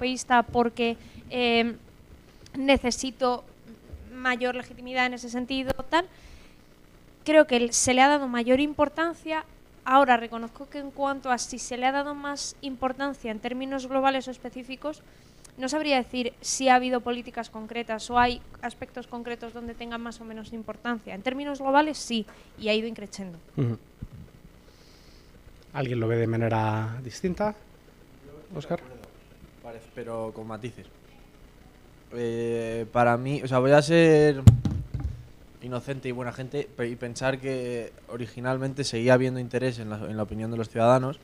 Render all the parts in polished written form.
europeísta porque necesito mayor legitimidad en ese sentido, tal. Creo que se le ha dado mayor importancia. Ahora reconozco que en cuanto a si se le ha dado más importancia en términos globales o específicos, no sabría decir si ha habido políticas concretas o hay aspectos concretos donde tengan más o menos importancia. En términos globales sí, y ha ido increciendo. ¿Alguien lo ve de manera distinta? Óscar. Pero con matices. Para mí, o sea, voy a ser inocente y buena gente y pensar que originalmente seguía habiendo interés en la opinión de los ciudadanos.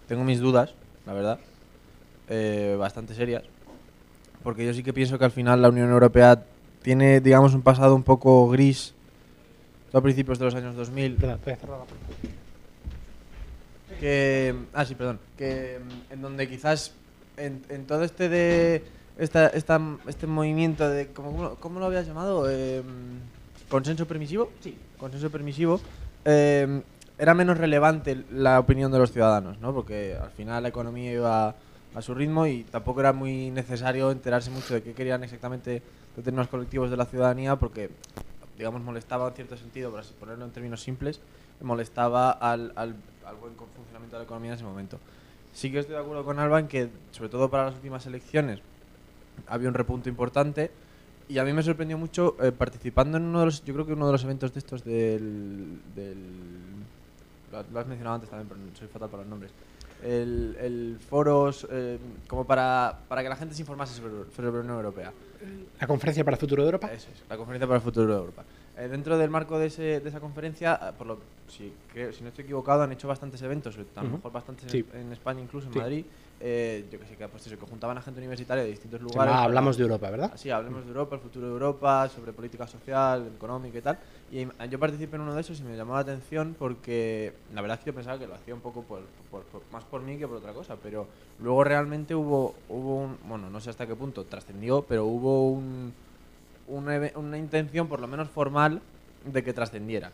Tengo mis dudas, la verdad, bastante serias, porque yo sí que pienso que al final la Unión Europea tiene, digamos, un pasado un poco gris a principios de los años 2000. Que, en donde quizás en todo este movimiento de ¿cómo lo habías llamado? ¿Consenso permisivo? Sí. Consenso permisivo. Era menos relevante la opinión de los ciudadanos, ¿no? Porque al final la economía iba a su ritmo y tampoco era muy necesario enterarse mucho de qué querían exactamente determinados colectivos de la ciudadanía, porque, digamos, molestaba en cierto sentido, por así ponerlo en términos simples, molestaba al buen funcionamiento de la economía en ese momento. Sí que estoy de acuerdo con Alba en que, sobre todo para las últimas elecciones, había un repunto importante, y a mí me sorprendió mucho participando en yo creo que uno de los eventos de estos lo has mencionado antes también, pero soy fatal para los nombres. El foros como para que la gente se informase sobre la Unión Europea. ¿La Conferencia para el Futuro de Europa? Eso es, la Conferencia para el Futuro de Europa. Dentro del marco de esa conferencia, si no estoy equivocado, han hecho bastantes eventos, a lo mejor bastantes en España, incluso en Madrid. Yo que sé, que juntaban a gente universitaria de distintos lugares. Hablamos de Europa, ¿verdad? Sí, hablemos de Europa, el futuro de Europa, sobre política social, económica y tal. Y yo participé en uno de esos y me llamó la atención porque la verdad es que yo pensaba que lo hacía un poco más por mí que por otra cosa, pero luego realmente hubo bueno, no sé hasta qué punto trascendió, pero hubo una intención, por lo menos formal, de que trascendiera.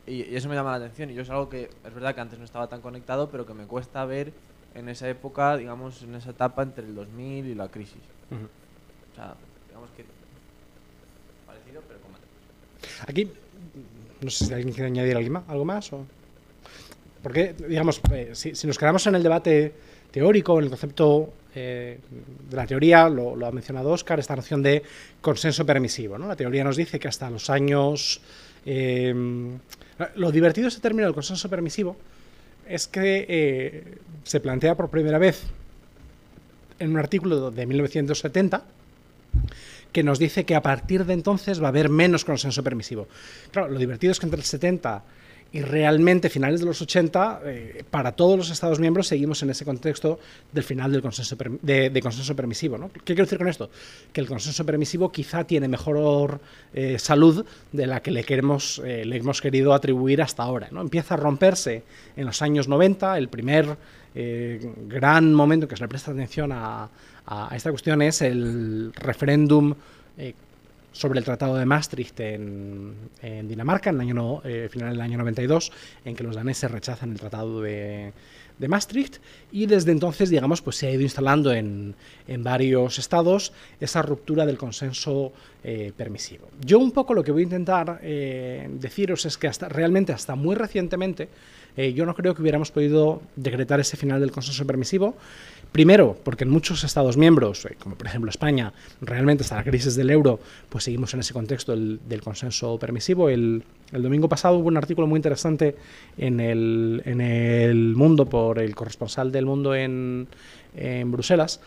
Y eso me llama la atención, y yo es algo que es verdad que antes no estaba tan conectado, pero que me cuesta ver en esa época, digamos, en esa etapa entre el 2000 y la crisis. O sea, digamos que parecido, pero con más. Aquí, no sé si alguien quiere añadir algo más. Porque, digamos, si nos quedamos en el debate teórico, en el concepto de la teoría, lo ha mencionado Óscar, esta noción de consenso permisivo, ¿no? La teoría nos dice que hasta los años... lo divertido de ese término del consenso permisivo es que se plantea por primera vez en un artículo de 1970 que nos dice que a partir de entonces va a haber menos consenso permisivo. Claro, lo divertido es que entre el 70 y realmente finales de los 80, para todos los Estados miembros seguimos en ese contexto del final del consenso de consenso permisivo, ¿no? ¿Qué quiero decir con esto? Que el consenso permisivo quizá tiene mejor salud de la que le hemos querido atribuir hasta ahora, ¿no? Empieza a romperse en los años 90, el primer gran momento que se le presta atención a esta cuestión es el referéndum sobre el Tratado de Maastricht en Dinamarca, en el final del año 92, en que los daneses rechazan el Tratado de Maastricht, y desde entonces, digamos, pues se ha ido instalando en varios estados esa ruptura del consenso permisivo. Yo un poco lo que voy a intentar deciros es que realmente hasta muy recientemente yo no creo que hubiéramos podido decretar ese final del consenso permisivo. Primero, porque en muchos Estados miembros, como por ejemplo España, realmente hasta la crisis del euro, pues seguimos en ese contexto del consenso permisivo. El domingo pasado hubo un artículo muy interesante en el Mundo por el corresponsal del Mundo en Bruselas.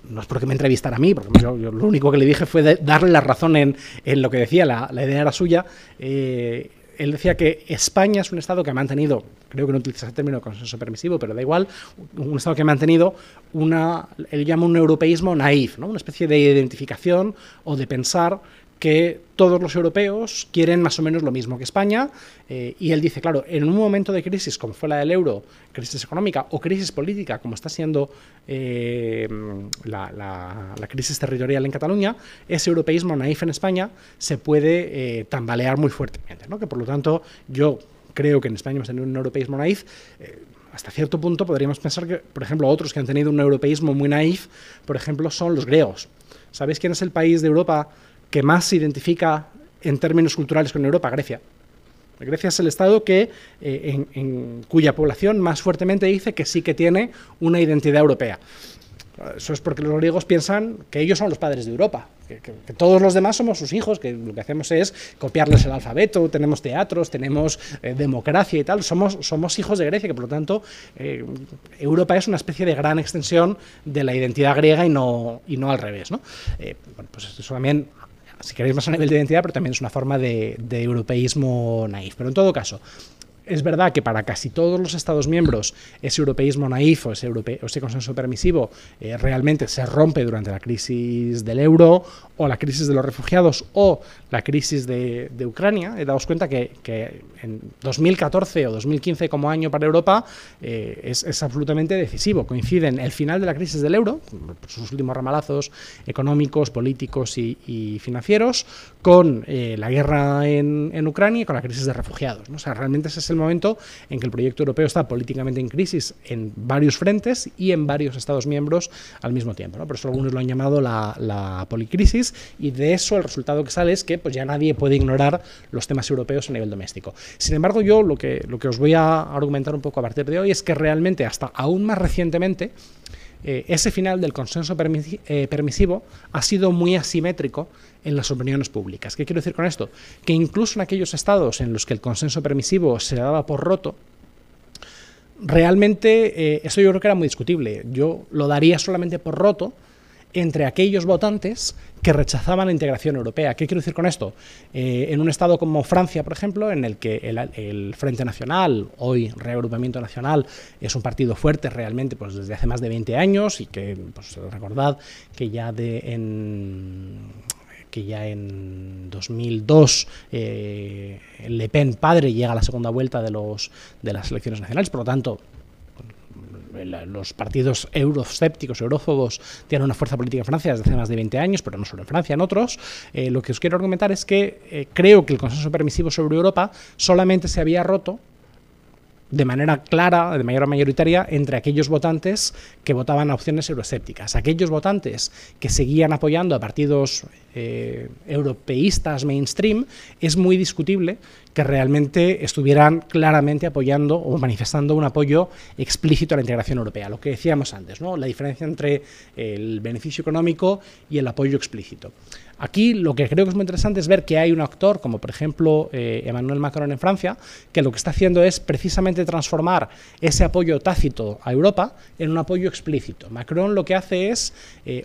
No es porque me entrevistara a mí, porque yo lo único que le dije fue darle la razón en lo que decía, la idea era suya. Él decía que España es un Estado que ha mantenido, creo que no utiliza el término consenso permisivo, pero da igual, un Estado que ha mantenido él llama un europeísmo naif, ¿no? Una especie de identificación o de pensar que todos los europeos quieren más o menos lo mismo que España, y él dice, claro, en un momento de crisis como fue la del euro, crisis económica o crisis política como está siendo la crisis territorial en Cataluña, ese europeísmo naif en España se puede tambalear muy fuertemente, ¿no? Que por lo tanto yo creo que en España hemos tenido un europeísmo naif. hasta cierto punto podríamos pensar que, por ejemplo, otros que han tenido un europeísmo muy naif, por ejemplo, son los griegos. ¿Sabéis quién es el país de Europa que más se identifica en términos culturales con Europa? Grecia. Grecia es el estado que, en cuya población más fuertemente dice que sí que tiene una identidad europea. Eso es porque los griegos piensan que ellos son los padres de Europa, que todos los demás somos sus hijos, que lo que hacemos es copiarles el alfabeto, tenemos teatros, tenemos democracia y tal, somos hijos de Grecia, que por lo tanto Europa es una especie de gran extensión de la identidad griega y no al revés, ¿no? Bueno, pues eso también, si queréis, más a nivel de identidad, pero también es una forma de europeísmo naif. Pero en todo caso, es verdad que para casi todos los Estados miembros ese europeísmo naif o ese consenso permisivo realmente se rompe durante la crisis del euro o la crisis de los refugiados o la crisis de Ucrania. Daos cuenta que en 2014 o 2015 como año para Europa es absolutamente decisivo. Coinciden el final de la crisis del euro, sus últimos ramalazos económicos, políticos y financieros, con la guerra en Ucrania y con la crisis de refugiados, ¿no? O sea, realmente ese es el momento en que el proyecto europeo está políticamente en crisis en varios frentes y en varios Estados miembros al mismo tiempo, ¿no? Por eso algunos lo han llamado la policrisis, y de eso el resultado que sale es que pues ya nadie puede ignorar los temas europeos a nivel doméstico. Sin embargo, yo lo que os voy a argumentar un poco a partir de hoy es que realmente hasta aún más recientemente ese final del consenso permisivo ha sido muy asimétrico en las opiniones públicas. ¿Qué quiero decir con esto? Que incluso en aquellos estados en los que el consenso permisivo se daba por roto, realmente eso yo creo que era muy discutible. Yo lo daría solamente por roto entre aquellos votantes que rechazaban la integración europea. ¿Qué quiero decir con esto? En un estado como Francia, por ejemplo, en el que el Frente Nacional, hoy Reagrupamiento Nacional, es un partido fuerte realmente pues desde hace más de 20 años y que, pues, recordad que ya en 2002 Le Pen padre llega a la segunda vuelta de las elecciones nacionales, por lo tanto los partidos euroscépticos, eurófobos, tienen una fuerza política en Francia desde hace más de 20 años, pero no solo en Francia, en otros. Lo que os quiero argumentar es que creo que el consenso permisivo sobre Europa solamente se había roto de manera clara, de manera mayoritaria, entre aquellos votantes que votaban a opciones euroescépticas. Aquellos votantes que seguían apoyando a partidos europeístas mainstream, es muy discutible que realmente estuvieran claramente apoyando o manifestando un apoyo explícito a la integración europea. Lo que decíamos antes, ¿no? La diferencia entre el beneficio económico y el apoyo explícito. Aquí lo que creo que es muy interesante es ver que hay un actor, como por ejemplo Emmanuel Macron en Francia, que lo que está haciendo es precisamente transformar ese apoyo tácito a Europa en un apoyo explícito. Macron lo que hace es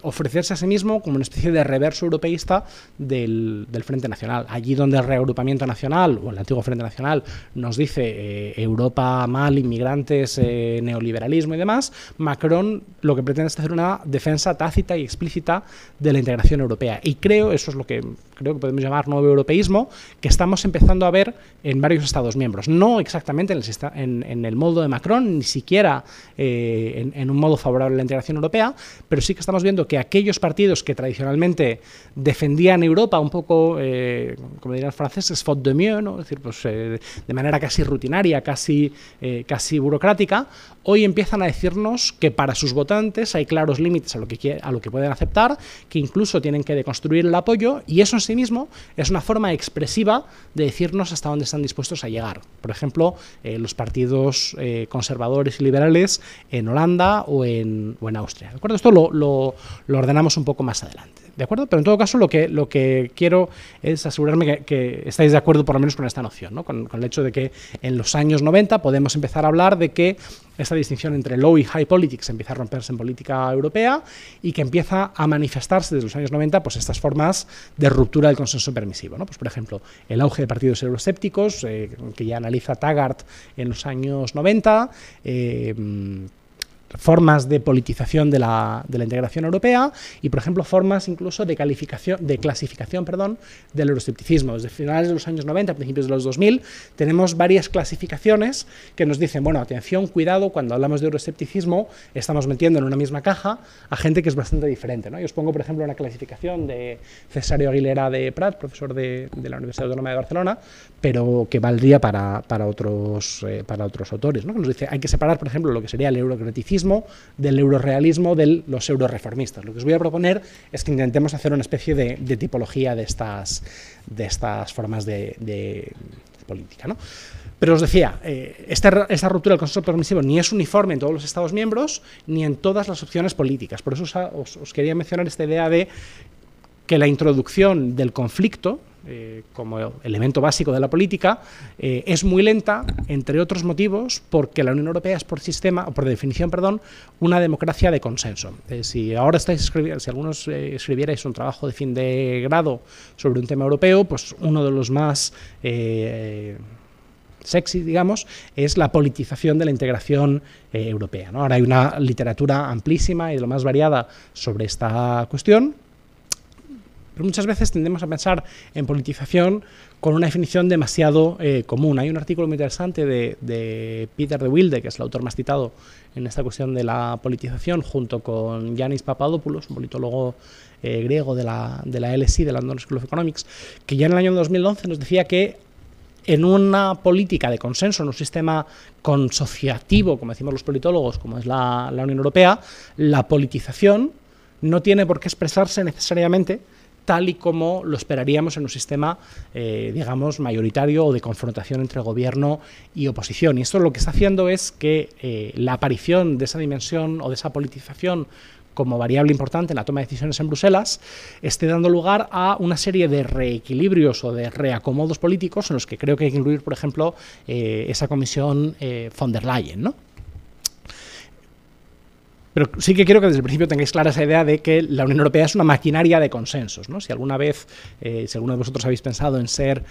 ofrecerse a sí mismo como una especie de reverso europeísta del Frente Nacional. Allí donde el Reagrupamiento Nacional, o el antiguo Frente Nacional, nos dice Europa mal, inmigrantes, neoliberalismo y demás, Macron lo que pretende es hacer una defensa tácita y explícita de la integración europea. Y creo, eso es lo que creo que podemos llamar nuevo europeísmo, que estamos empezando a ver en varios Estados miembros. No exactamente en el modo de Macron, ni siquiera en un modo favorable a la integración europea, pero sí que estamos viendo que aquellos partidos que tradicionalmente defendían Europa un poco, como dirían los franceses, faute de mieux, ¿no? Es decir, pues, de manera casi rutinaria, casi burocrática, hoy empiezan a decirnos que para sus votantes hay claros límites a lo que pueden aceptar, que incluso tienen que deconstruir el apoyo, y eso en sí mismo es una forma expresiva de decirnos hasta dónde están dispuestos a llegar. Por ejemplo, los partidos conservadores y liberales en Holanda o en Austria. ¿De acuerdo? Esto lo ordenamos un poco más adelante. ¿De acuerdo? Pero en todo caso lo que quiero es asegurarme que estáis de acuerdo por lo menos con esta noción, ¿no? Con el hecho de que en los años 90 podemos empezar a hablar de que esta distinción entre low y high politics empieza a romperse en política europea y que empieza a manifestarse desde los años 90 pues estas formas de ruptura del consenso permisivo, ¿no? Pues por ejemplo, el auge de partidos euroscépticos, que ya analiza Taggart en los años 90, formas de politización de la integración europea y, por ejemplo, formas incluso de clasificación del euroescepticismo. Desde finales de los años 90, principios de los 2000, tenemos varias clasificaciones que nos dicen, bueno, atención, cuidado, cuando hablamos de euroescepticismo estamos metiendo en una misma caja a gente que es bastante diferente, ¿no? Yo os pongo, por ejemplo, una clasificación de Cesario Aguilera de Prat, profesor de la Universidad Autónoma de Barcelona, pero que valdría para otros autores, ¿no? Que nos dice, hay que separar, por ejemplo, lo que sería el eurocraticismo del eurorealismo de los euroreformistas. Lo que os voy a proponer es que intentemos hacer una especie de tipología de estas formas de política, ¿no? Pero os decía, esta ruptura del consenso permisivo ni es uniforme en todos los Estados miembros ni en todas las opciones políticas. Por eso os quería mencionar esta idea de que la introducción del conflicto como elemento básico de la política es muy lenta, entre otros motivos, porque la Unión Europea es por definición, una democracia de consenso. Si ahora si algunos escribierais un trabajo de fin de grado sobre un tema europeo, pues uno de los más sexy, digamos, es la politización de la integración europea, ¿no? Ahora hay una literatura amplísima y de lo más variada sobre esta cuestión, pero muchas veces tendemos a pensar en politización con una definición demasiado común. Hay un artículo muy interesante de Peter de Wilde, que es el autor más citado en esta cuestión de la politización, junto con Yanis Papadopoulos, un politólogo griego de la LSE, de la London School of Economics, que ya en el año 2011 nos decía que en una política de consenso, en un sistema consociativo, como decimos los politólogos, como es la Unión Europea, la politización no tiene por qué expresarse necesariamente tal y como lo esperaríamos en un sistema, digamos, mayoritario o de confrontación entre gobierno y oposición. Y esto lo que está haciendo es que la aparición de esa dimensión o de esa politización como variable importante en la toma de decisiones en Bruselas, esté dando lugar a una serie de reequilibrios o de reacomodos políticos en los que creo que hay que incluir, por ejemplo, esa comisión von der Leyen, ¿no? Pero sí que quiero que desde el principio tengáis clara esa idea de que la Unión Europea es una maquinaria de consensos, ¿no? Si alguna vez, si alguno de vosotros habéis pensado en ser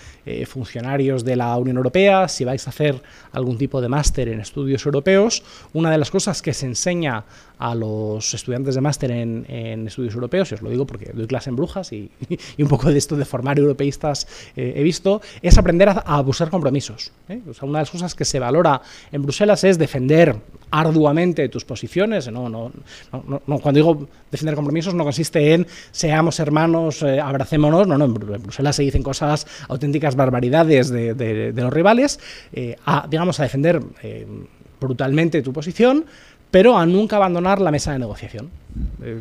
funcionarios de la Unión Europea, si vais a hacer algún tipo de máster en estudios europeos, una de las cosas que se enseña a los estudiantes de máster en estudios europeos, y os lo digo porque doy clase en Brujas y un poco de esto de formar europeístas he visto, es aprender a buscar compromisos, ¿eh? O sea, una de las cosas que se valora en Bruselas es defender arduamente tus posiciones. Cuando digo defender compromisos no consiste en seamos hermanos, abracémonos, no, en Bruselas se dicen cosas, auténticas barbaridades de los rivales, digamos, a defender brutalmente tu posición, pero a nunca abandonar la mesa de negociación.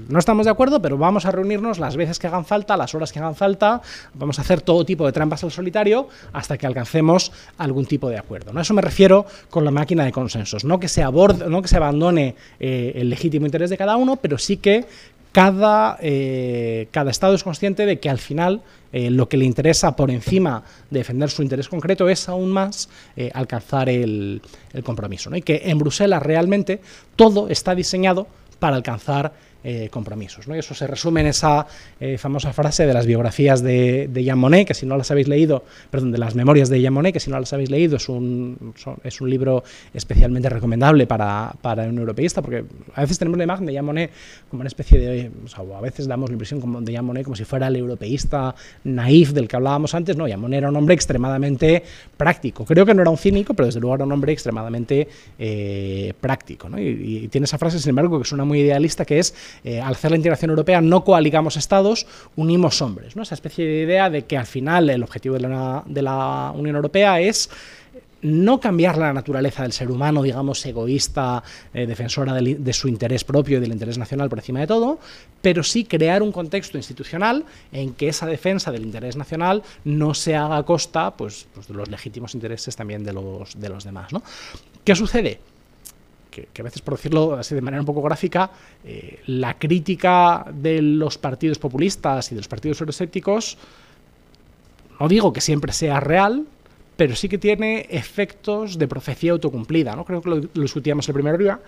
No estamos de acuerdo, pero vamos a reunirnos las veces que hagan falta, las horas que hagan falta, vamos a hacer todo tipo de trampas al solitario hasta que alcancemos algún tipo de acuerdo, ¿no? A eso me refiero con la máquina de consensos, no que se abandone el legítimo interés de cada uno, pero sí que cada Estado es consciente de que al final lo que le interesa por encima de defender su interés concreto es aún más alcanzar el compromiso, ¿no? Y que en Bruselas realmente todo está diseñado para alcanzar compromisos, ¿no? Y eso se resume en esa famosa frase de las biografías de Jean Monnet, que si no las habéis leído, perdón, de las memorias de Jean Monnet, que si no las habéis leído es un libro especialmente recomendable para un europeísta, porque a veces tenemos la imagen de Jean Monnet como una especie de, o a veces damos la impresión de Jean Monnet como si fuera el europeísta naif del que hablábamos antes. No, Jean Monnet era un hombre extremadamente práctico. Creo que no era un cínico, pero desde luego era un hombre extremadamente práctico, ¿no? Y tiene esa frase, sin embargo, que suena muy idealista, que es al hacer la integración europea no coaligamos estados, unimos hombres, ¿no? Esa especie de idea de que al final el objetivo de la Unión Europea es no cambiar la naturaleza del ser humano, digamos, egoísta, defensora de su interés propio y del interés nacional por encima de todo, pero sí crear un contexto institucional en que esa defensa del interés nacional no se haga a costa, pues de los legítimos intereses también de los demás, ¿no? ¿Qué sucede? Que a veces, por decirlo así de manera un poco gráfica, la crítica de los partidos populistas y de los partidos euroscépticos, no digo que siempre sea real, pero sí que tiene efectos de profecía autocumplida, ¿no? Creo que lo discutíamos el primer día.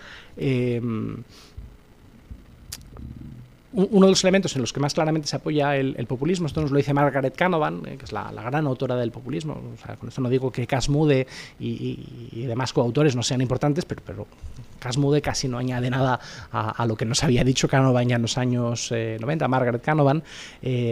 uno de los elementos en los que más claramente se apoya el populismo, esto nos lo dice Margaret Canavan, que es la gran autora del populismo. O sea, con esto no digo que Cas Mudde y demás coautores no sean importantes, pero Cas Mudde casi no añade nada a lo que nos había dicho Canavan ya en los años 90, Margaret Canavan.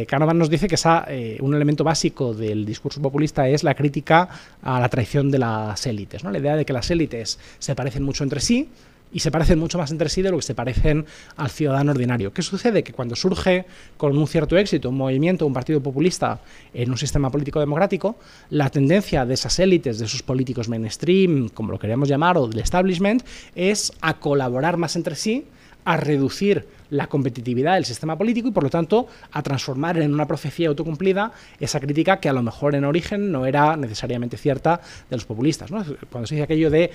Canavan nos dice que un elemento básico del discurso populista es la crítica a la traición de las élites, ¿no? La idea de que las élites se parecen mucho entre sí, y se parecen mucho más entre sí de lo que se parecen al ciudadano ordinario. ¿Qué sucede? Que cuando surge con un cierto éxito un movimiento, un partido populista en un sistema político democrático, la tendencia de esas élites, de esos políticos mainstream, como lo queremos llamar, o del establishment, es a colaborar más entre sí, a reducir la competitividad del sistema político y, por lo tanto, a transformar en una profecía autocumplida esa crítica que a lo mejor en origen no era necesariamente cierta de los populistas, ¿no? Cuando se dice aquello de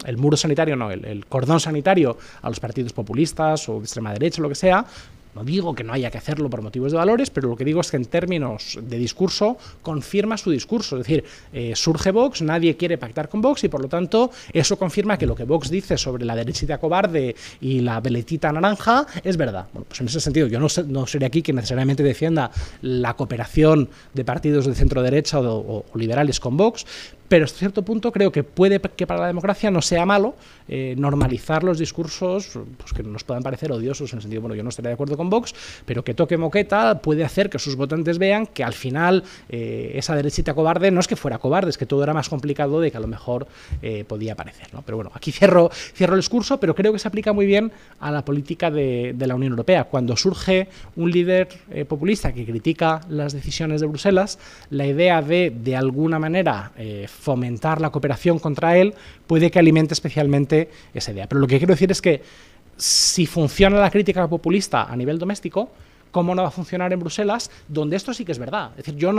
el muro sanitario, no, el cordón sanitario a los partidos populistas o de extrema derecha, lo que sea, no digo que no haya que hacerlo por motivos de valores, pero lo que digo es que en términos de discurso confirma su discurso. Es decir, surge Vox, nadie quiere pactar con Vox y por lo tanto eso confirma que lo que Vox dice sobre la derechita cobarde y la veletita naranja es verdad. Bueno, pues en ese sentido yo no seré aquí quien necesariamente defienda la cooperación de partidos de centro derecha o liberales con Vox, pero hasta cierto punto creo que puede que para la democracia no sea malo normalizar los discursos pues, que nos puedan parecer odiosos, en el sentido, bueno, yo no estaría de acuerdo con Vox, pero que toque moqueta puede hacer que sus votantes vean que al final esa derechita cobarde no es que fuera cobarde, es que todo era más complicado de que a lo mejor podía parecer, ¿no? Pero bueno, aquí cierro el discurso, pero creo que se aplica muy bien a la política de la Unión Europea. Cuando surge un líder populista que critica las decisiones de Bruselas, la idea de alguna manera fomentar la cooperación contra él puede que alimente especialmente esa idea. Pero lo que quiero decir es que si funciona la crítica populista a nivel doméstico, ¿cómo no va a funcionar en Bruselas? Donde esto sí que es verdad. Es decir, yo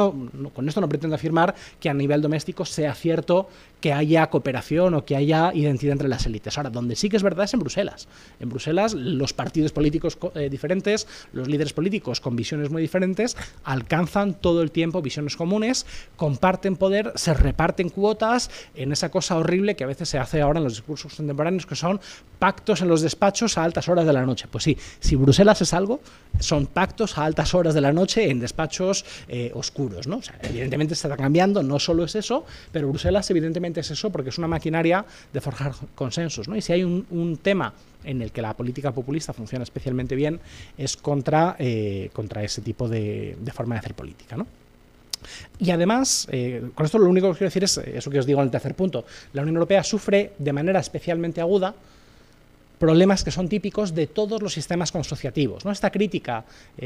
con esto no pretendo afirmar que a nivel doméstico sea cierto que haya cooperación o que haya identidad entre las élites. Ahora, donde sí que es verdad es en Bruselas. En Bruselas, los partidos políticos diferentes, los líderes políticos con visiones muy diferentes, alcanzan todo el tiempo visiones comunes, comparten poder, se reparten cuotas en esa cosa horrible que a veces se hace ahora en los discursos contemporáneos, que son pactos en los despachos a altas horas de la noche. Pues sí, si Bruselas es algo, son pactos a altas horas de la noche en despachos oscuros, ¿no? O sea, evidentemente se está cambiando, no solo es eso, pero Bruselas evidentemente es eso porque es una maquinaria de forjar consensos, ¿no? Y si hay un tema en el que la política populista funciona especialmente bien es contra ese tipo de forma de hacer política, ¿no? Y además, con esto lo único que quiero decir es eso que os digo en el tercer punto. La Unión Europea sufre de manera especialmente aguda problemas que son típicos de todos los sistemas consociativos, ¿no? Esta crítica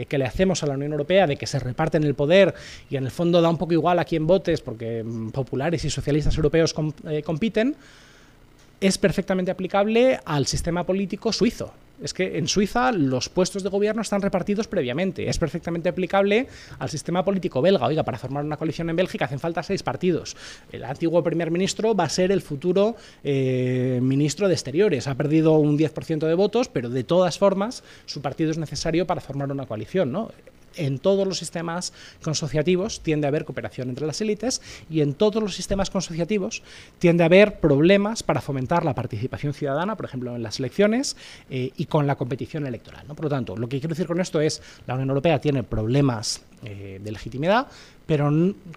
que le hacemos a la Unión Europea de que se reparten el poder y en el fondo da un poco igual a quién votes porque populares y socialistas europeos compiten, es perfectamente aplicable al sistema político suizo. Es que en Suiza los puestos de gobierno están repartidos previamente. Es perfectamente aplicable al sistema político belga. Oiga, para formar una coalición en Bélgica hacen falta 6 partidos. El antiguo primer ministro va a ser el futuro ministro de Exteriores. Ha perdido un 10% de votos, pero de todas formas su partido es necesario para formar una coalición, ¿no? En todos los sistemas consociativos tiende a haber cooperación entre las élites y en todos los sistemas consociativos tiende a haber problemas para fomentar la participación ciudadana, por ejemplo, en las elecciones y con la competición electoral, ¿no? Por lo tanto, lo que quiero decir con esto es la Unión Europea tiene problemas de legitimidad, pero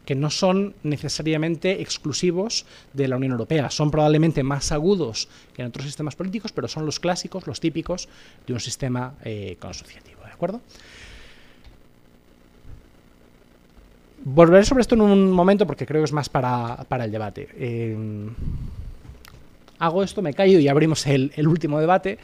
que no son necesariamente exclusivos de la Unión Europea. Son probablemente más agudos que en otros sistemas políticos, pero son los clásicos, los típicos de un sistema consociativo, ¿de acuerdo? Volveré sobre esto en un momento porque creo que es más para el debate. Hago esto, me callo y abrimos el último debate.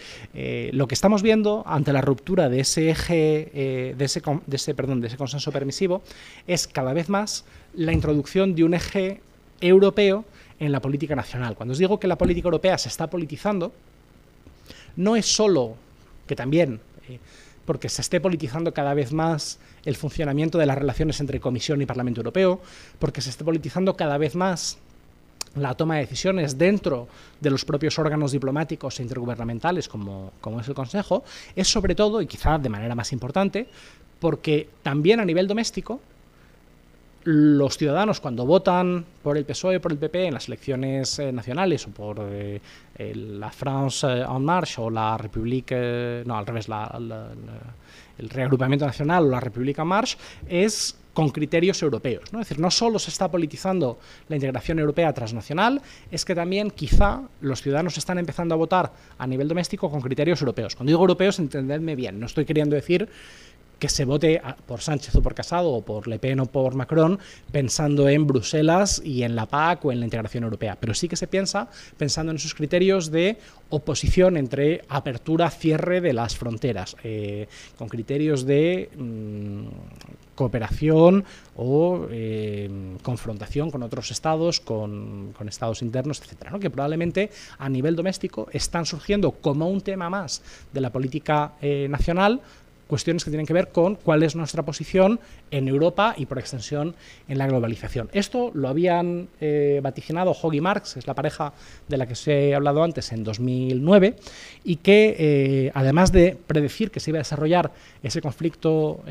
Lo que estamos viendo ante la ruptura de ese eje, de ese consenso permisivo, es cada vez más la introducción de un eje europeo en la política nacional. Cuando os digo que la política europea se está politizando, no es solo que también porque se esté politizando cada vez más el funcionamiento de las relaciones entre Comisión y Parlamento Europeo, porque se esté politizando cada vez más la toma de decisiones dentro de los propios órganos diplomáticos e intergubernamentales como es el Consejo, es sobre todo, y quizá de manera más importante, porque también a nivel doméstico los ciudadanos cuando votan por el PSOE o por el PP en las elecciones nacionales o por la France en Marche o la République, no, al revés, el reagrupamiento nacional o la República en Marche, es con criterios europeos, ¿no? Es decir, no solo se está politizando la integración europea transnacional, es que también quizá los ciudadanos están empezando a votar a nivel doméstico con criterios europeos. Cuando digo europeos, entendedme bien, no estoy queriendo decir que se vote por Sánchez o por Casado o por Le Pen o por Macron pensando en Bruselas y en la PAC o en la integración europea, pero sí que se piensa pensando en esos criterios de oposición entre apertura, cierre de las fronteras, con criterios de cooperación o confrontación con otros estados, con estados internos, etcétera, ¿no? Que probablemente a nivel doméstico están surgiendo como un tema más de la política nacional, cuestiones que tienen que ver con cuál es nuestra posición en Europa y por extensión en la globalización. Esto lo habían vaticinado Hogg y Marx, es la pareja de la que os he hablado antes, en 2009, y que además de predecir que se iba a desarrollar ese conflicto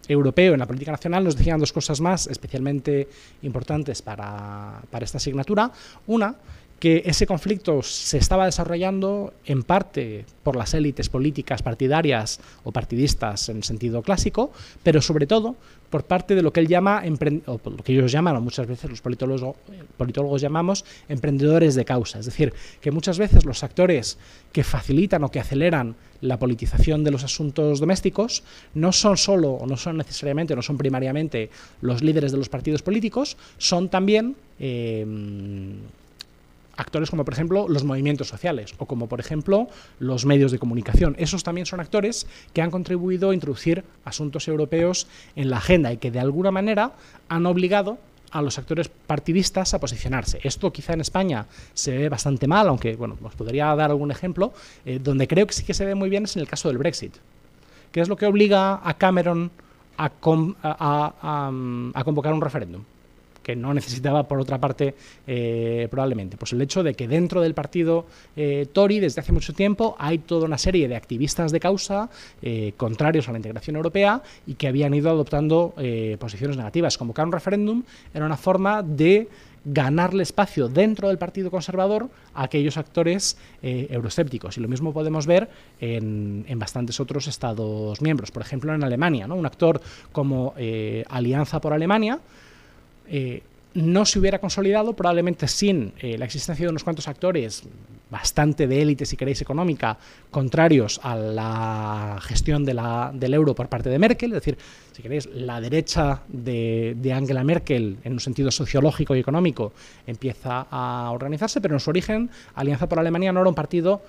europeo en la política nacional, nos decían dos cosas más especialmente importantes para esta asignatura. Una, que ese conflicto se estaba desarrollando en parte por las élites políticas partidarias o partidistas en sentido clásico, pero sobre todo por parte de lo que él llama, o lo que ellos llaman, o muchas veces los politólogos llamamos, emprendedores de causa. Es decir, que muchas veces los actores que facilitan o que aceleran la politización de los asuntos domésticos no son solo, o no son necesariamente, no son primariamente los líderes de los partidos políticos, son también actores como, por ejemplo, los movimientos sociales o como, por ejemplo, los medios de comunicación. Esos también son actores que han contribuido a introducir asuntos europeos en la agenda y que, de alguna manera, han obligado a los actores partidistas a posicionarse. Esto quizá en España se ve bastante mal, aunque, bueno, os podría dar algún ejemplo. Donde creo que sí que se ve muy bien es en el caso del Brexit, que es lo que obliga a Cameron a convocar un referéndum, que no necesitaba, por otra parte, probablemente. Pues el hecho de que dentro del partido Tory, desde hace mucho tiempo, hay toda una serie de activistas de causa contrarios a la integración europea y que habían ido adoptando posiciones negativas. Convocar un referéndum era una forma de ganarle espacio dentro del Partido Conservador a aquellos actores euroescépticos. Y lo mismo podemos ver en bastantes otros Estados miembros. Por ejemplo, en Alemania, ¿no? Un actor como Alianza por Alemania no se hubiera consolidado probablemente sin la existencia de unos cuantos actores bastante de élite, si queréis, económica, contrarios a la gestión del euro por parte de Merkel. Es decir, si queréis, la derecha de Angela Merkel, en un sentido sociológico y económico, empieza a organizarse, pero en su origen, Alianza por Alemania no era un partido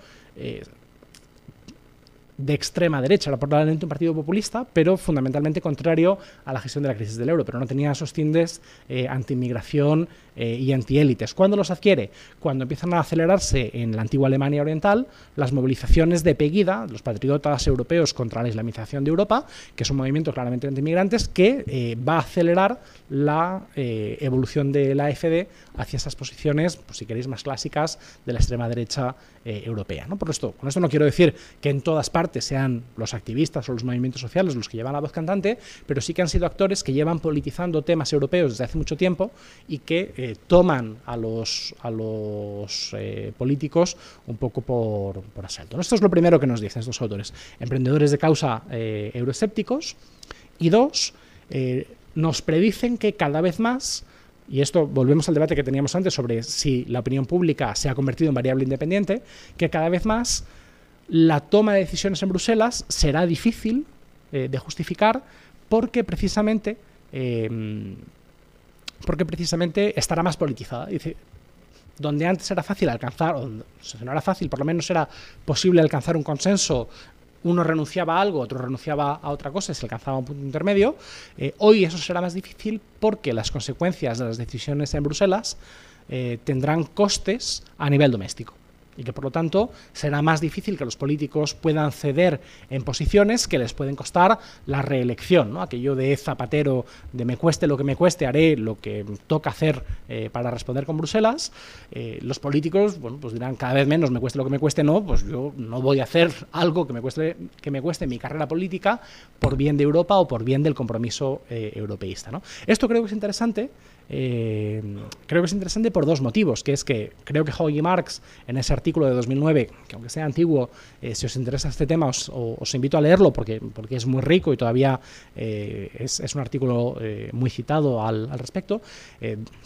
de extrema derecha, era probablemente un partido populista, pero fundamentalmente contrario a la gestión de la crisis del euro, pero no tenía esos tintes anti-inmigración y anti-élites. ¿Cuándo los adquiere? Cuando empiezan a acelerarse en la antigua Alemania Oriental las movilizaciones de Pegida, los patriotas europeos contra la islamización de Europa, que es un movimiento claramente anti-inmigrantes que va a acelerar la evolución de la AfD hacia esas posiciones, pues, si queréis, más clásicas de la extrema derecha europea, ¿no? Con esto no quiero decir que en todas partes sean los activistas o los movimientos sociales los que llevan la voz cantante, pero sí que han sido actores que llevan politizando temas europeos desde hace mucho tiempo y que toman a los políticos un poco por asalto, ¿no? Esto es lo primero que nos dicen estos autores: emprendedores de causa euroescépticos. Y dos, nos predicen que cada vez más, y esto volvemos al debate que teníamos antes sobre si la opinión pública se ha convertido en variable independiente, que cada vez más la toma de decisiones en Bruselas será difícil de justificar porque precisamente estará más politizada. Dice, donde antes era fácil alcanzar, o no era fácil, por lo menos era posible alcanzar un consenso, uno renunciaba a algo, otro renunciaba a otra cosa, se alcanzaba un punto intermedio. Hoy eso será más difícil porque las consecuencias de las decisiones en Bruselas tendrán costes a nivel doméstico. y que por lo tanto será más difícil que los políticos puedan ceder en posiciones que les pueden costar la reelección, ¿no? Aquello de Zapatero, de me cueste lo que me cueste, haré lo que toca hacer para responder con Bruselas. Los políticos, bueno, pues dirán cada vez menos, me cueste lo que me cueste, no, pues yo no voy a hacer algo que me cueste mi carrera política por bien de Europa o por bien del compromiso europeísta, ¿no? Esto creo que es interesante. Creo que es interesante por dos motivos, que es que creo que Hauge y Marx en ese artículo de 2009, que aunque sea antiguo, si os interesa este tema os invito a leerlo porque es muy rico y todavía es un artículo muy citado al respecto.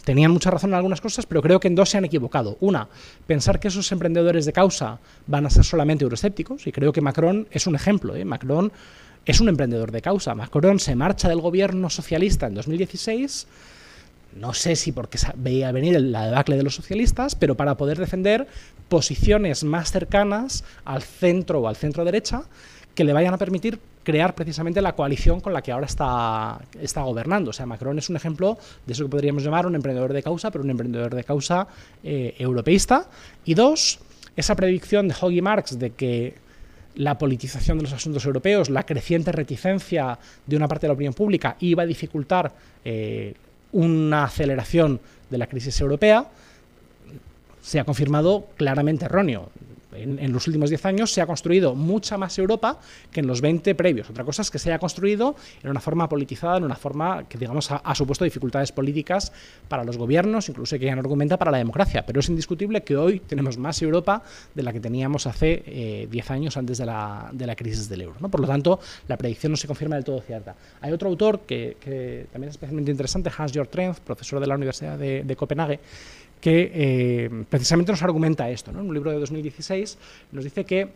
Tenían mucha razón en algunas cosas, pero creo que en dos se han equivocado. Una, pensar que esos emprendedores de causa van a ser solamente euroescépticos, y creo que Macron es un ejemplo. Macron es un emprendedor de causa. Macron se marcha del gobierno socialista en 2016, no sé si porque veía venir la debacle de los socialistas, pero para poder defender posiciones más cercanas al centro o al centro-derecha que le vayan a permitir crear precisamente la coalición con la que ahora está gobernando. O sea, Macron es un ejemplo de eso que podríamos llamar un emprendedor de causa, pero un emprendedor de causa europeísta. Y dos, esa predicción de Hauge y Marx de que la politización de los asuntos europeos, la creciente reticencia de una parte de la opinión pública iba a dificultar una aceleración de la crisis europea, se ha confirmado claramente erróneo. En los últimos 10 años se ha construido mucha más Europa que en los 20 previos. Otra cosa es que se haya construido en una forma politizada, en una forma que, digamos, ha supuesto dificultades políticas para los gobiernos, incluso que ya no argumenta para la democracia. Pero es indiscutible que hoy tenemos más Europa de la que teníamos hace 10 años antes de la crisis del euro, ¿no? Por lo tanto, la predicción no se confirma del todo cierta. Hay otro autor que también es especialmente interesante, Hans-Jörg Trenz, profesor de la Universidad de Copenhague, que precisamente nos argumenta esto, ¿no? En un libro de 2016 nos dice que,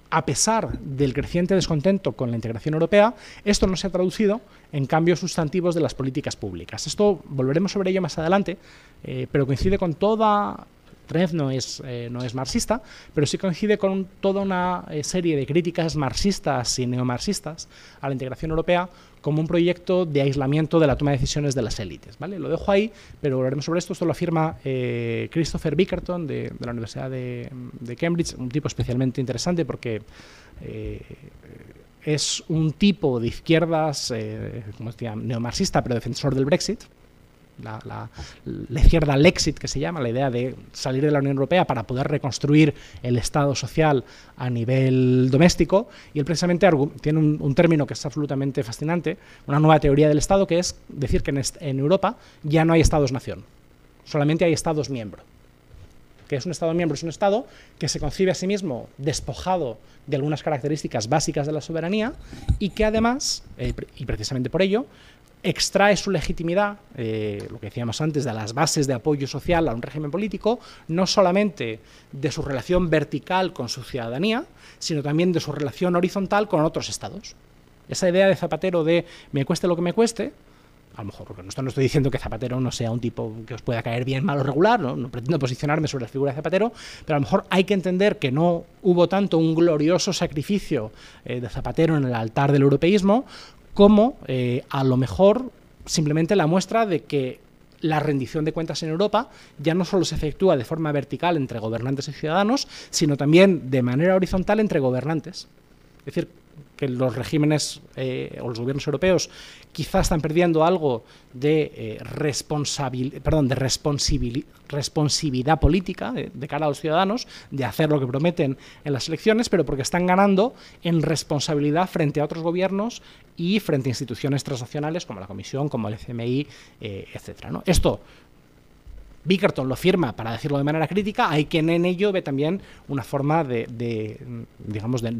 a pesar del creciente descontento con la integración europea, esto no se ha traducido en cambios sustantivos de las políticas públicas. Esto volveremos sobre ello más adelante, pero coincide con toda... Trenz no es marxista, pero sí coincide con toda una serie de críticas marxistas y neomarxistas a la integración europea como un proyecto de aislamiento de la toma de decisiones de las élites, ¿vale? Lo dejo ahí, pero hablaremos sobre esto. Esto lo afirma Christopher Bickerton de la Universidad de Cambridge, un tipo especialmente interesante porque es un tipo de izquierdas, como decía, neomarxista, pero defensor del Brexit. La izquierda Lexit, que se llama, la idea de salir de la Unión Europea para poder reconstruir el Estado social a nivel doméstico, y él precisamente tiene un término que es absolutamente fascinante, una nueva teoría del Estado, que es decir que en Europa ya no hay Estados-nación, solamente hay Estados-miembro. Que es un Estado miembro, es un Estado que se concibe a sí mismo despojado de algunas características básicas de la soberanía y que además, y precisamente por ello, extrae su legitimidad, lo que decíamos antes, de las bases de apoyo social a un régimen político, no solamente de su relación vertical con su ciudadanía, sino también de su relación horizontal con otros estados. Esa idea de Zapatero de me cueste lo que me cueste, a lo mejor, porque no estoy diciendo que Zapatero no sea un tipo que os pueda caer bien, mal o regular, no pretendo posicionarme sobre la figura de Zapatero, pero a lo mejor hay que entender que no hubo tanto un glorioso sacrificio de Zapatero en el altar del europeísmo, como a lo mejor simplemente la muestra de que la rendición de cuentas en Europa ya no solo se efectúa de forma vertical entre gobernantes y ciudadanos, sino también de manera horizontal entre gobernantes. Es decir, que los regímenes o los gobiernos europeos quizás están perdiendo algo de responsividad política de cara a los ciudadanos, de hacer lo que prometen en las elecciones, pero porque están ganando en responsabilidad frente a otros gobiernos y frente a instituciones transnacionales como la Comisión, como el FMI, etcétera, ¿no? Esto Bickerton lo firma para decirlo de manera crítica. Hay quien en ello ve también una forma de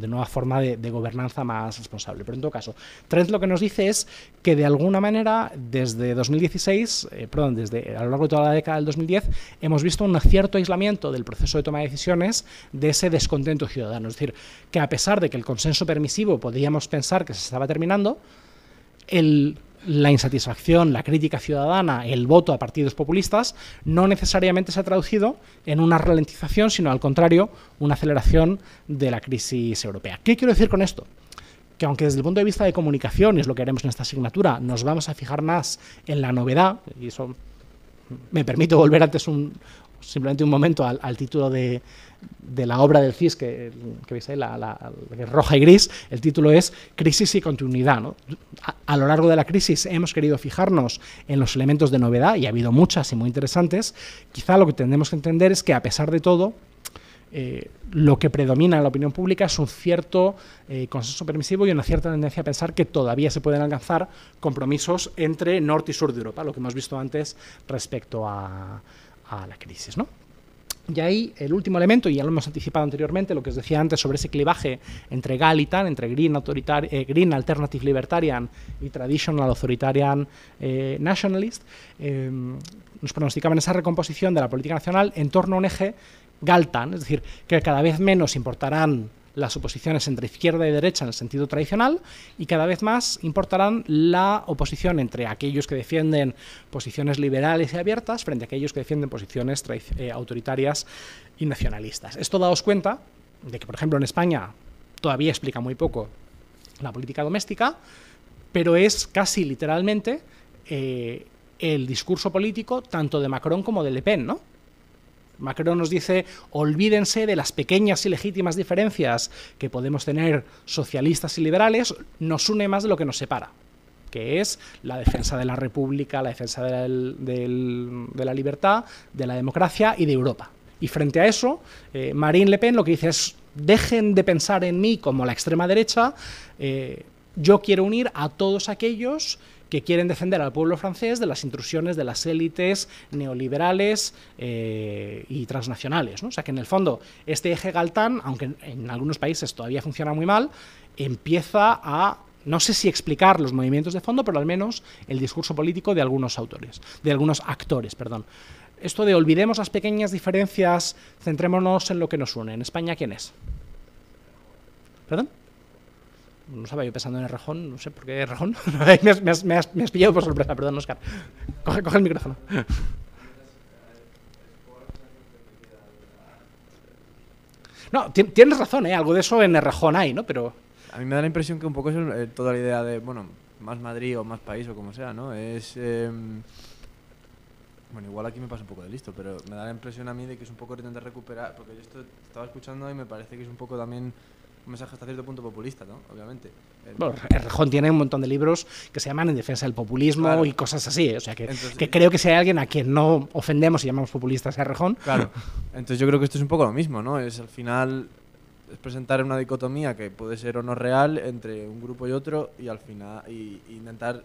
nueva forma de gobernanza más responsable. Pero en todo caso, Trent lo que nos dice es que de alguna manera desde 2016, desde a lo largo de toda la década del 2010, hemos visto un cierto aislamiento del proceso de toma de decisiones de ese descontento ciudadano. Es decir, que a pesar de que el consenso permisivo podríamos pensar que se estaba terminando, la insatisfacción, la crítica ciudadana, el voto a partidos populistas no necesariamente se ha traducido en una ralentización, sino al contrario, una aceleración de la crisis europea. ¿Qué quiero decir con esto? Que aunque desde el punto de vista de comunicación, y es lo que haremos en esta asignatura, nos vamos a fijar más en la novedad, y eso me permito volver antes simplemente un momento al título de la obra del CIS, que veis ahí, la roja y gris. El título es Crisis y continuidad, ¿no? A lo largo de la crisis hemos querido fijarnos en los elementos de novedad, y ha habido muchas y muy interesantes. Quizá lo que tenemos que entender es que, a pesar de todo, lo que predomina en la opinión pública es un cierto consenso permisivo y una cierta tendencia a pensar que todavía se pueden alcanzar compromisos entre norte y sur de Europa, lo que hemos visto antes respecto a la crisis, ¿no? Y ahí el último elemento, y ya lo hemos anticipado anteriormente, lo que os decía antes sobre ese clivaje entre GAL y TAN, entre Green Alternative Libertarian y Traditional Authoritarian Nationalist, nos pronosticaban esa recomposición de la política nacional en torno a un eje GAL-TAN, es decir, que cada vez menos importarán las oposiciones entre izquierda y derecha en el sentido tradicional, y cada vez más importarán la oposición entre aquellos que defienden posiciones liberales y abiertas frente a aquellos que defienden posiciones autoritarias y nacionalistas. Esto daos cuenta de que, por ejemplo, en España todavía explica muy poco la política doméstica, pero es casi literalmente el discurso político tanto de Macron como de Le Pen, ¿no? Macron nos dice: olvídense de las pequeñas y legítimas diferencias que podemos tener socialistas y liberales, nos une más de lo que nos separa, que es la defensa de la República, la defensa de la libertad, de la democracia y de Europa. Y frente a eso, Marine Le Pen lo que dice es: dejen de pensar en mí como la extrema derecha, yo quiero unir a todos aquellos que quieren defender al pueblo francés de las intrusiones de las élites neoliberales y transnacionales, ¿no? O sea que, en el fondo, este eje GAL-TAN, aunque en algunos países todavía funciona muy mal, empieza a, no sé si explicar los movimientos de fondo, pero al menos el discurso político de algunos actores. Esto de olvidemos las pequeñas diferencias, centrémonos en lo que nos une. ¿En España quién es? ¿Perdón? No estaba yo pensando en Errejón, no sé por qué Errejón. me has pillado por sorpresa, perdón, Óscar. Coge el micrófono. No, tienes razón, algo de eso en Errejón hay, ¿no? Pero a mí me da la impresión que un poco es toda la idea de, bueno, más Madrid o más país o como sea, ¿no? Es... bueno, igual aquí me pasa un poco de listo, pero me da la impresión a mí de que es un poco intentar recuperar, porque yo estaba escuchando y me parece que es un poco también un mensaje hasta cierto punto populista, ¿no? Obviamente. Bueno, Errejón tiene un montón de libros que se llaman En defensa del populismo, claro, y cosas así, o sea que, entonces, que creo que si hay alguien a quien no ofendemos y llamamos populistas a Errejón. Claro, entonces yo creo que esto es un poco lo mismo, ¿no? Es al final es presentar una dicotomía que puede ser o no real entre un grupo y otro, y al final intentar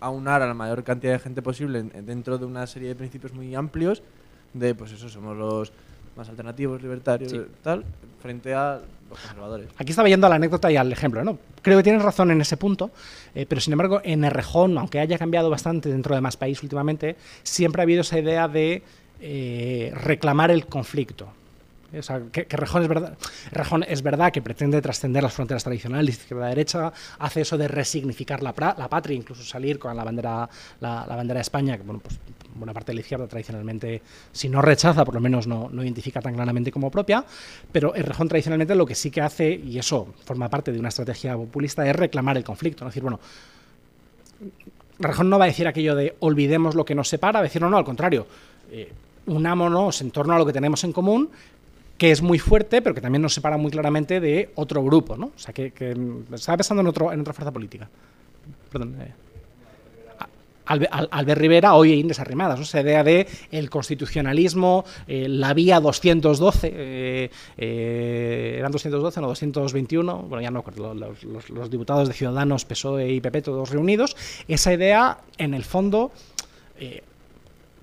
aunar a la mayor cantidad de gente posible dentro de una serie de principios muy amplios de, pues eso, somos los más alternativos, libertarios, sí, tal, frente a los conservadores. Aquí estaba yendo a la anécdota y al ejemplo, ¿no? Creo que tienes razón en ese punto, pero sin embargo en Errejón, aunque haya cambiado bastante dentro de Más País últimamente, siempre ha habido esa idea de reclamar el conflicto. O sea, que Errejón es verdad que pretende trascender las fronteras tradicionales de izquierda-derecha, hace eso de resignificar la patria, incluso salir con la bandera de España, que, bueno, pues buena parte de la izquierda tradicionalmente, si no rechaza, por lo menos no identifica tan claramente como propia, pero Errejón tradicionalmente lo que sí que hace, y eso forma parte de una estrategia populista, es reclamar el conflicto, ¿no? Es decir, bueno, Errejón no va a decir aquello de olvidemos lo que nos separa, va a decir no, al contrario, unámonos en torno a lo que tenemos en común, que es muy fuerte, pero que también nos separa muy claramente de otro grupo, ¿no? O sea, que estaba pensando en otra fuerza política. Perdón. Albert Rivera, hoy en Desarrimadas, ¿no? Esa idea de el constitucionalismo, la vía 212, eran 212, no 221, bueno, ya no me acuerdo, los diputados de Ciudadanos, PSOE y PP, todos reunidos. Esa idea, en el fondo...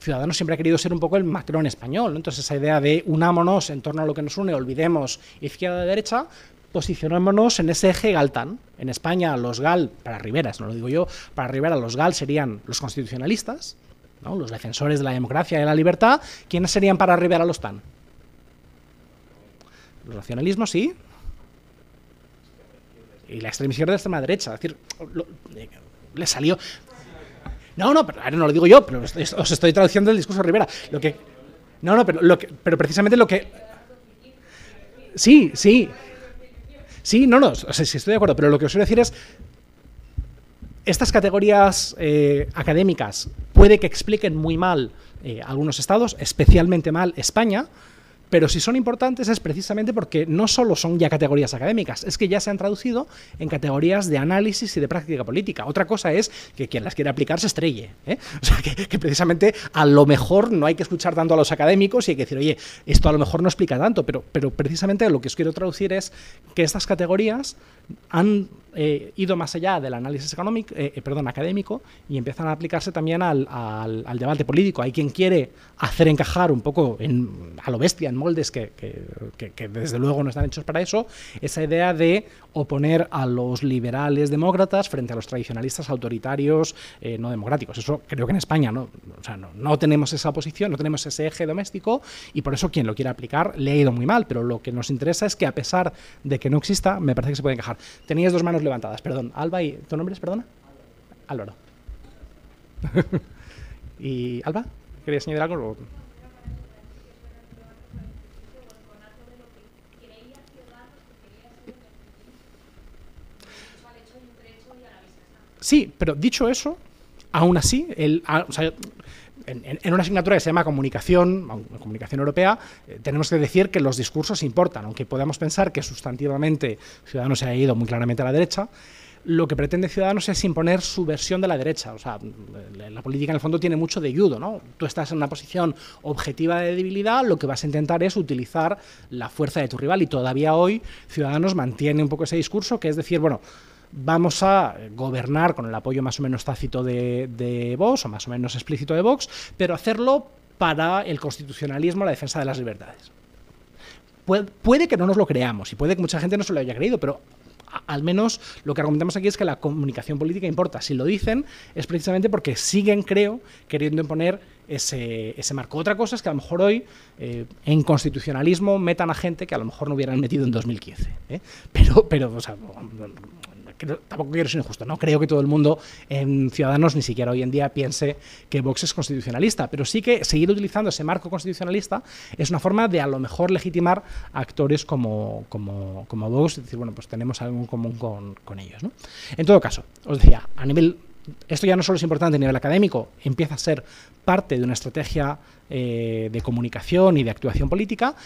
Ciudadanos siempre ha querido ser un poco el Macron español, ¿no? Entonces esa idea de unámonos en torno a lo que nos une, olvidemos izquierda-derecha, posicionémonos en ese eje GAL-TAN. En España los GAL, para Rivera, no lo digo yo, para Rivera los GAL serían los constitucionalistas, ¿no? Los defensores de la democracia y de la libertad. ¿Quiénes serían para Rivera los TAN? Los nacionalismos, sí. Y la extrema izquierda y la extrema derecha. Es decir, le salió... No, pero ahora no lo digo yo, pero os estoy traduciendo el discurso de Rivera. Pero precisamente lo que... Sí, o sea, sí estoy de acuerdo, pero lo que os quiero decir es Estas categorías académicas puede que expliquen muy mal algunos estados, especialmente mal España, pero si son importantes es precisamente porque no solo son ya categorías académicas, es que ya se han traducido en categorías de análisis y de práctica política. Otra cosa es que quien las quiere aplicar se estrelle, ¿eh? O sea, que precisamente a lo mejor no hay que escuchar tanto a los académicos y hay que decir, oye, esto a lo mejor no explica tanto, pero precisamente lo que os quiero traducir es que estas categorías han ido más allá del análisis académico y empiezan a aplicarse también al debate político. Hay quien quiere hacer encajar un poco a lo bestia en moldes que desde luego no están hechos para eso, esa idea de oponer a los liberales demócratas frente a los tradicionalistas autoritarios no democráticos. Eso creo que en España no tenemos esa oposición, no tenemos ese eje doméstico y por eso quien lo quiera aplicar le ha ido muy mal, pero lo que nos interesa es que a pesar de que no exista, me parece que se puede encajar. Tenías dos manos levantadas, perdón. Alba, ¿y tu nombre es, perdona? Álvaro. ¿Y Alba? ¿Querías añadir algo? Sí, pero dicho eso, aún así, en una asignatura que se llama comunicación europea, tenemos que decir que los discursos importan, aunque podamos pensar que sustantivamente Ciudadanos se ha ido muy claramente a la derecha. Lo que pretende Ciudadanos es imponer su versión de la derecha. O sea, la política en el fondo tiene mucho de judo, ¿no? Tú estás en una posición objetiva de debilidad, lo que vas a intentar es utilizar la fuerza de tu rival y todavía hoy Ciudadanos mantiene un poco ese discurso, que es decir, bueno, vamos a gobernar con el apoyo más o menos tácito de Vox, o más o menos explícito de Vox, pero hacerlo para el constitucionalismo, la defensa de las libertades. Puede que no nos lo creamos y puede que mucha gente no se lo haya creído, pero al menos lo que argumentamos aquí es que la comunicación política importa. Si lo dicen es precisamente porque siguen, creo, queriendo imponer ese marco. Otra cosa es que a lo mejor hoy en constitucionalismo metan a gente que a lo mejor no hubieran metido en 2015. Pero o sea, tampoco quiero ser injusto, no creo que todo el mundo en Ciudadanos ni siquiera hoy en día piense que Vox es constitucionalista, pero sí que seguir utilizando ese marco constitucionalista es una forma de a lo mejor legitimar a actores como Vox, es decir, bueno, pues tenemos algo en común con ellos, ¿no? En todo caso, os decía, a nivel, esto ya no solo es importante a nivel académico, empieza a ser parte de una estrategia de comunicación y de actuación política.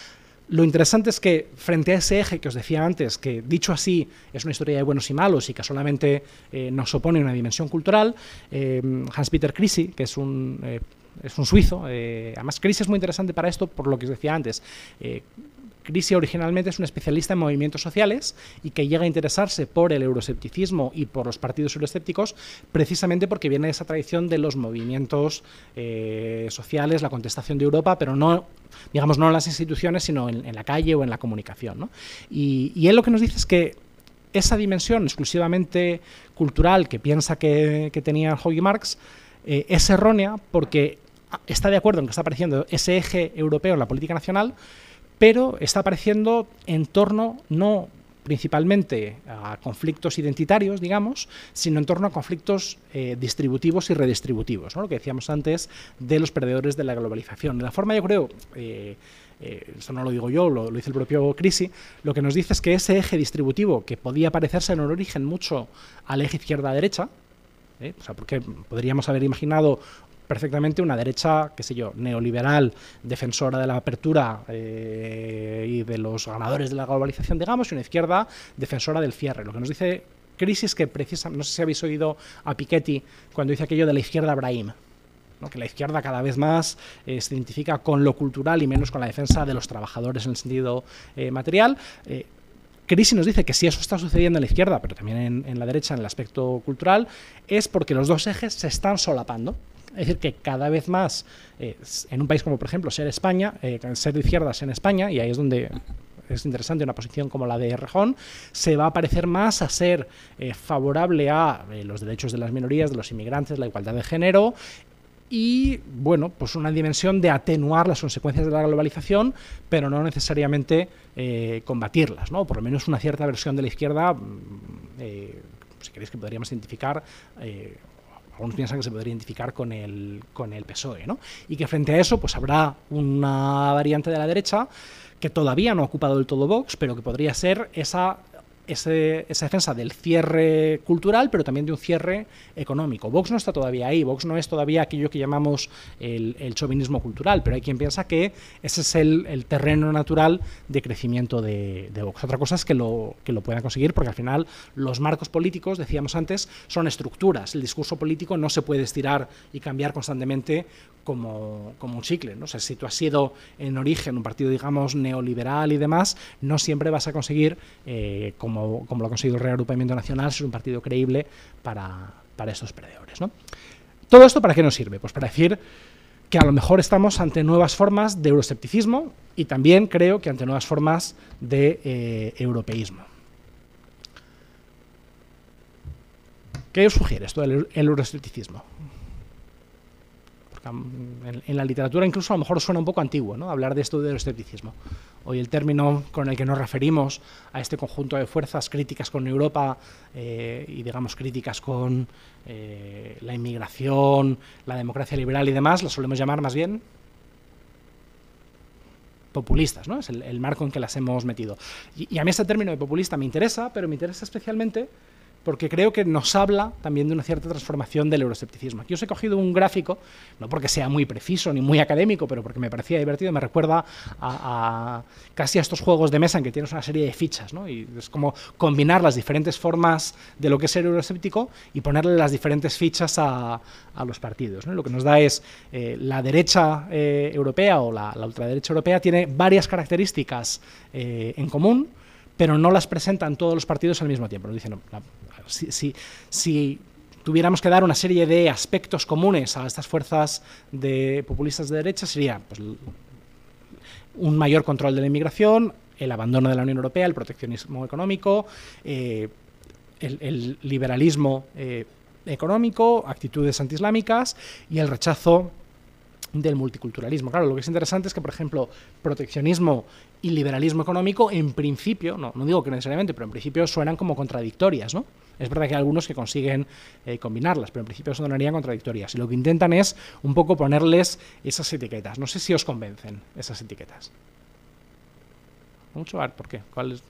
Lo interesante es que frente a ese eje que os decía antes, que dicho así es una historia de buenos y malos y que solamente nos opone una dimensión cultural, Hans-Peter Krisi, que es un suizo, además Krisi es muy interesante para esto por lo que os decía antes. Krisi originalmente es un especialista en movimientos sociales y que llega a interesarse por el euroescepticismo y por los partidos euroescépticos precisamente porque viene de esa tradición de los movimientos sociales, la contestación de Europa, pero no, digamos, no en las instituciones, sino en la calle o en la comunicación, ¿no? Y él lo que nos dice es que esa dimensión exclusivamente cultural que piensa que tenía Hauge Marx es errónea porque está de acuerdo en que está apareciendo ese eje europeo en la política nacional, pero está apareciendo en torno no principalmente a conflictos identitarios, digamos, sino en torno a conflictos distributivos y redistributivos, ¿no? Lo que decíamos antes de los perdedores de la globalización. De la forma, yo creo, esto no lo digo yo, lo dice el propio Krisi, lo que nos dice es que ese eje distributivo, que podía parecerse en el origen mucho al eje izquierda-derecha, o sea, porque podríamos haber imaginado perfectamente una derecha, qué sé yo, neoliberal, defensora de la apertura y de los ganadores de la globalización, digamos, y una izquierda defensora del cierre. Lo que nos dice Krisi es que precisamente, no sé si habéis oído a Piketty cuando dice aquello de la izquierda Brahim, ¿no? Que la izquierda cada vez más se identifica con lo cultural y menos con la defensa de los trabajadores en el sentido material. Krisi nos dice que si eso está sucediendo en la izquierda, pero también en la derecha, en el aspecto cultural, es porque los dos ejes se están solapando. Es decir, que cada vez más, en un país como, por ejemplo, ser España, ser de izquierdas en España, y ahí es donde es interesante una posición como la de Rejón, se va a parecer más a ser favorable a los derechos de las minorías, de los inmigrantes, la igualdad de género, y, bueno, pues una dimensión de atenuar las consecuencias de la globalización, pero no necesariamente combatirlas, ¿no? Por lo menos una cierta versión de la izquierda, si queréis que podríamos identificar... algunos piensan que se podría identificar con el PSOE, ¿no? Y que frente a eso pues habrá una variante de la derecha que todavía no ha ocupado del todo Vox, pero que podría ser esa esa defensa del cierre cultural, pero también de un cierre económico. Vox no está todavía ahí, Vox no es todavía aquello que llamamos el chauvinismo cultural, pero hay quien piensa que ese es el terreno natural de crecimiento de Vox. Otra cosa es que lo puedan conseguir, porque al final los marcos políticos, decíamos antes, son estructuras. El discurso político no se puede estirar y cambiar constantemente como un chicle, ¿no? O sea, si tú has sido en origen un partido, digamos, neoliberal y demás, no siempre vas a conseguir, como lo ha conseguido el Reagrupamiento Nacional, ser un partido creíble para estos perdedores, ¿no? ¿Todo esto para qué nos sirve? Pues para decir que a lo mejor estamos ante nuevas formas de euroescepticismo y también creo que ante nuevas formas de europeísmo. ¿Qué os sugiere esto del euroescepticismo? En la literatura incluso a lo mejor suena un poco antiguo, ¿no? Hablar de esto del escepticismo. Hoy el término con el que nos referimos a este conjunto de fuerzas críticas con Europa y digamos críticas con la inmigración, la democracia liberal y demás, lo solemos llamar más bien populistas, ¿no? Es el marco en que las hemos metido. Y a mí este término de populista me interesa, pero me interesa especialmente porque creo que nos habla también de una cierta transformación del euroescepticismo. Aquí os he cogido un gráfico, no porque sea muy preciso ni muy académico, pero porque me parecía divertido, me recuerda casi a estos juegos de mesa en que tienes una serie de fichas, ¿no? Y es como combinar las diferentes formas de lo que es ser euroescéptico y ponerle las diferentes fichas a los partidos, ¿no? Lo que nos da es la derecha europea o la ultraderecha europea tiene varias características en común, pero no las presentan todos los partidos al mismo tiempo. Nos dicen, si tuviéramos que dar una serie de aspectos comunes a estas fuerzas de populistas de derecha, sería pues, un mayor control de la inmigración, el abandono de la Unión Europea, el proteccionismo económico, el liberalismo económico, actitudes antiislámicas y el rechazo del multiculturalismo. Claro, lo que es interesante es que, por ejemplo, proteccionismo y liberalismo económico, en principio, no digo que necesariamente, pero en principio suenan como contradictorias, ¿no? Es verdad que hay algunos que consiguen combinarlas, pero en principio sonarían contradictorias. Y lo que intentan es un poco ponerles esas etiquetas. No sé si os convencen esas etiquetas. ¿Mucho? A ver, ¿por qué? ¿Cuáles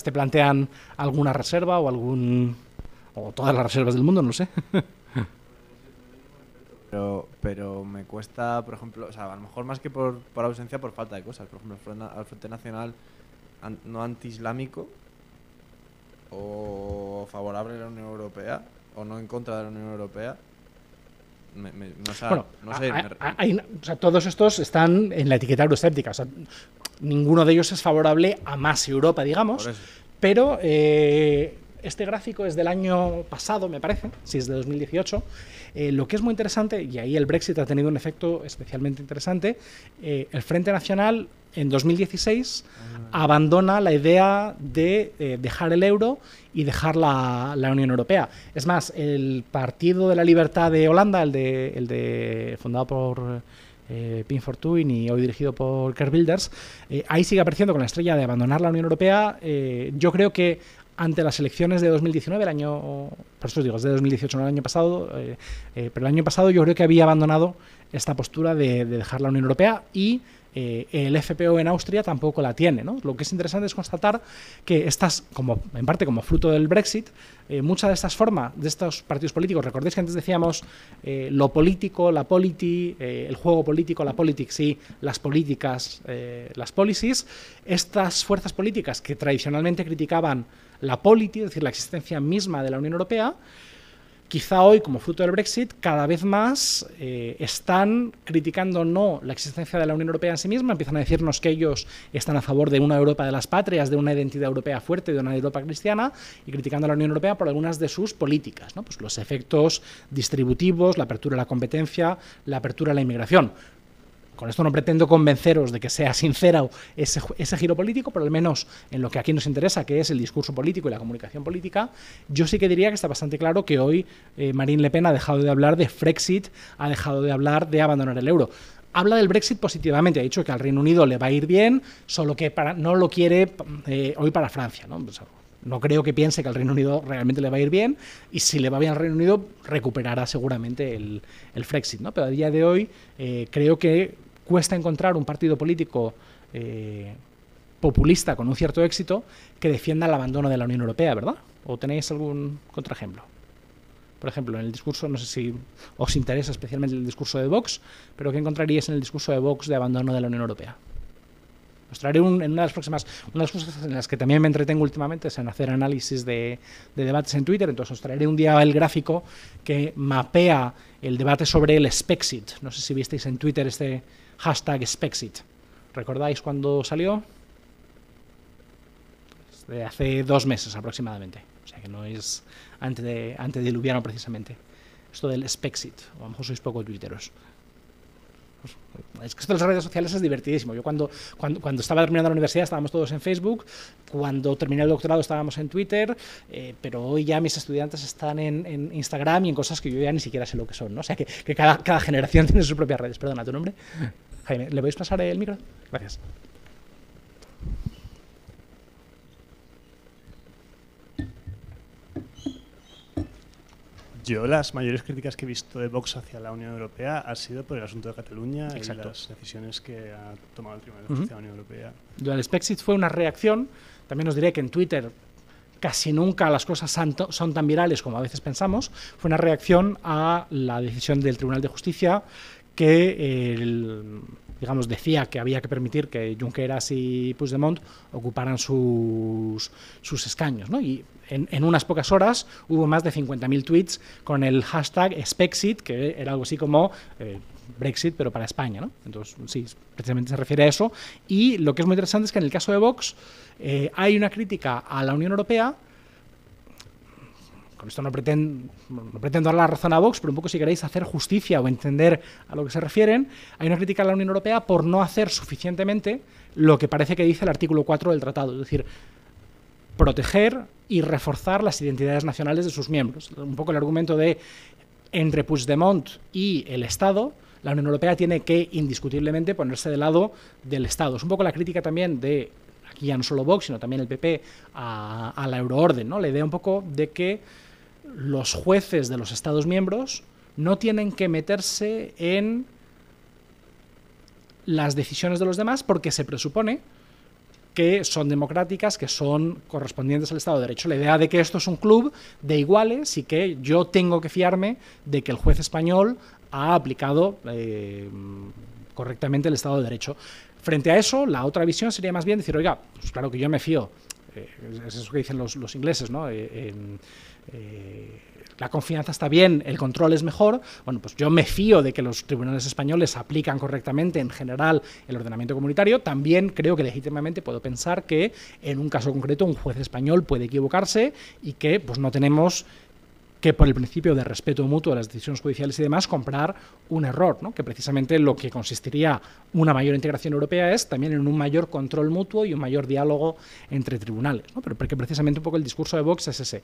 te plantean alguna reserva o todas las reservas del mundo? No sé. Pero me cuesta, por ejemplo, o sea, a lo mejor más que por ausencia, por falta de cosas. Por ejemplo, al Frente Nacional no antiislámico o favorable a la Unión Europea o no en contra de la Unión Europea. O sea, todos estos están en la etiqueta euroescéptica. O sea, ninguno de ellos es favorable a más Europa, digamos. Pero este gráfico es del año pasado, me parece, si es de 2018. Lo que es muy interesante, y ahí el Brexit ha tenido un efecto especialmente interesante, el Frente Nacional en 2016 abandona la idea de dejar el euro y dejar la Unión Europea. Es más, el Partido de la Libertad de Holanda, el de fundado por Pim Fortuyn y hoy dirigido por Geert Wilders, ahí sigue apareciendo con la estrella de abandonar la Unión Europea. Yo creo que ante las elecciones de 2019, por eso os digo, es de 2018, no el año pasado, pero el año pasado yo creo que había abandonado esta postura de dejar la Unión Europea y el FPÖ en Austria tampoco la tiene, ¿no? Lo que es interesante es constatar que en parte como fruto del Brexit, muchas de estas formas, de estos partidos políticos, recordéis que antes decíamos lo político, la polity, el juego político, la politics y las políticas, las policies, estas fuerzas políticas que tradicionalmente criticaban la polity, es decir, la existencia misma de la Unión Europea, quizá hoy, como fruto del Brexit, cada vez más están criticando no la existencia de la Unión Europea en sí misma, empiezan a decirnos que ellos están a favor de una Europa de las patrias, de una identidad europea fuerte, de una Europa cristiana, y criticando a la Unión Europea por algunas de sus políticas, ¿no? Pues los efectos distributivos, la apertura a la competencia, la apertura a la inmigración. Con esto no pretendo convenceros de que sea sincero ese giro político, pero al menos en lo que aquí nos interesa, que es el discurso político y la comunicación política, yo sí que diría que está bastante claro que hoy Marine Le Pen ha dejado de hablar de Frexit, ha dejado de hablar de abandonar el euro. Habla del Brexit positivamente, ha dicho que al Reino Unido le va a ir bien, solo que no lo quiere hoy para Francia, ¿no? Pues, no creo que piense que al Reino Unido realmente le va a ir bien, y si le va bien al Reino Unido recuperará seguramente el Frexit, ¿no? Pero a día de hoy creo que cuesta encontrar un partido político populista con un cierto éxito que defienda el abandono de la Unión Europea, ¿verdad? ¿O tenéis algún contraejemplo? Por ejemplo, en el discurso, no sé si os interesa especialmente el discurso de Vox, pero ¿qué encontraríais en el discurso de Vox de abandono de la Unión Europea? Os traeré en una de las próximas, una de las cosas en las que también me entretengo últimamente es en hacer análisis de debates en Twitter, entonces os traeré un día el gráfico que mapea el debate sobre el Spexit. No sé si visteis en Twitter este hashtag Spexit. ¿Recordáis cuándo salió? De hace 2 meses aproximadamente, o sea que no es antediluviano precisamente. Esto del Spexit, o a lo mejor sois poco twitteros. Es que esto de las redes sociales es divertidísimo. Yo cuando estaba terminando la universidad estábamos todos en Facebook, cuando terminé el doctorado estábamos en Twitter, pero hoy ya mis estudiantes están en Instagram y en cosas que yo ya ni siquiera sé lo que son, ¿no? O sea que cada generación tiene sus propias redes. Perdona, ¿tu nombre? Jaime, ¿le podéis pasar el micro? Gracias. Yo las mayores críticas que he visto de Vox hacia la Unión Europea ha sido por el asunto de Cataluña. Exacto. Y las decisiones que ha tomado el Tribunal de Justicia de la Unión Europea. Lo del Spexit fue una reacción. También os diré que en Twitter casi nunca las cosas son tan virales como a veces pensamos. Fue una reacción a la decisión del Tribunal de Justicia que digamos, decía que había que permitir que Junqueras y Puigdemont ocuparan sus escaños, ¿no? Y en unas pocas horas hubo más de 50.000 tweets con el hashtag Spexit, que era algo así como Brexit, pero para España, ¿no? Entonces, sí, precisamente se refiere a eso. Y lo que es muy interesante es que en el caso de Vox hay una crítica a la Unión Europea. Con esto no pretendo dar la razón a Vox, pero un poco si queréis hacer justicia o entender a lo que se refieren, hay una crítica a la Unión Europea por no hacer suficientemente lo que parece que dice el artículo 4 del tratado, es decir, proteger y reforzar las identidades nacionales de sus miembros. Un poco el argumento de entre Puigdemont y el Estado, la Unión Europea tiene que indiscutiblemente ponerse del lado del Estado. Es un poco la crítica también de, aquí ya no solo Vox, sino también el PP, a la euroorden, ¿no? La idea un poco de que los jueces de los Estados miembros no tienen que meterse en las decisiones de los demás porque se presupone que son democráticas, que son correspondientes al Estado de Derecho. La idea de que esto es un club de iguales y que yo tengo que fiarme de que el juez español ha aplicado correctamente el Estado de Derecho. Frente a eso, la otra visión sería más bien decir, oiga, pues claro que yo me fío, es eso que dicen los ingleses, ¿no? La confianza está bien, el control es mejor. Bueno, pues yo me fío de que los tribunales españoles aplican correctamente en general el ordenamiento comunitario. También creo que legítimamente puedo pensar que en un caso concreto un juez español puede equivocarse y que pues no tenemos que por el principio de respeto mutuo a las decisiones judiciales y demás comprar un error, ¿no? Que precisamente lo que consistiría una mayor integración europea es también en un mayor control mutuo y un mayor diálogo entre tribunales, ¿no? Pero porque precisamente un poco el discurso de Vox es ese,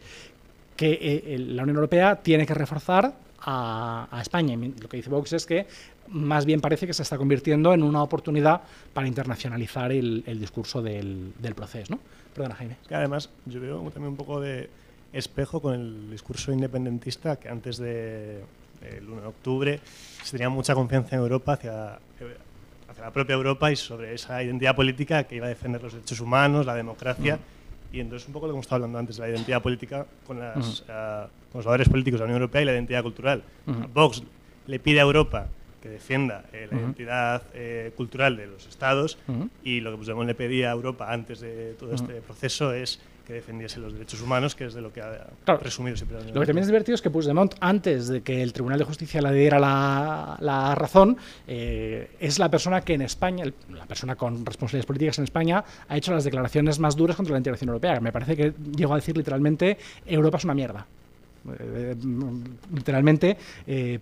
que la Unión Europea tiene que reforzar a España. Y lo que dice Vox es que más bien parece que se está convirtiendo en una oportunidad para internacionalizar el discurso del proceso, ¿no? Perdona, Jaime. Que además yo veo también un poco de espejo con el discurso independentista que antes del 1 de octubre se tenía mucha confianza en Europa hacia la propia Europa y sobre esa identidad política que iba a defender los derechos humanos, la democracia. Y entonces un poco lo que hemos estado hablando antes de la identidad política con los valores políticos de la Unión Europea y la identidad cultural. Vox le pide a Europa que defienda la identidad cultural de los Estados y lo que Puigdemont le pedía a Europa antes de todo este proceso es que defendiese los derechos humanos, que es de lo que ha presumido siempre. Lo que también es divertido es que Puigdemont, antes de que el Tribunal de Justicia le diera la razón, es la persona que en España, la persona con responsabilidades políticas en España, ha hecho las declaraciones más duras contra la integración europea. Me parece que llegó a decir literalmente, Europa es una mierda. Literalmente,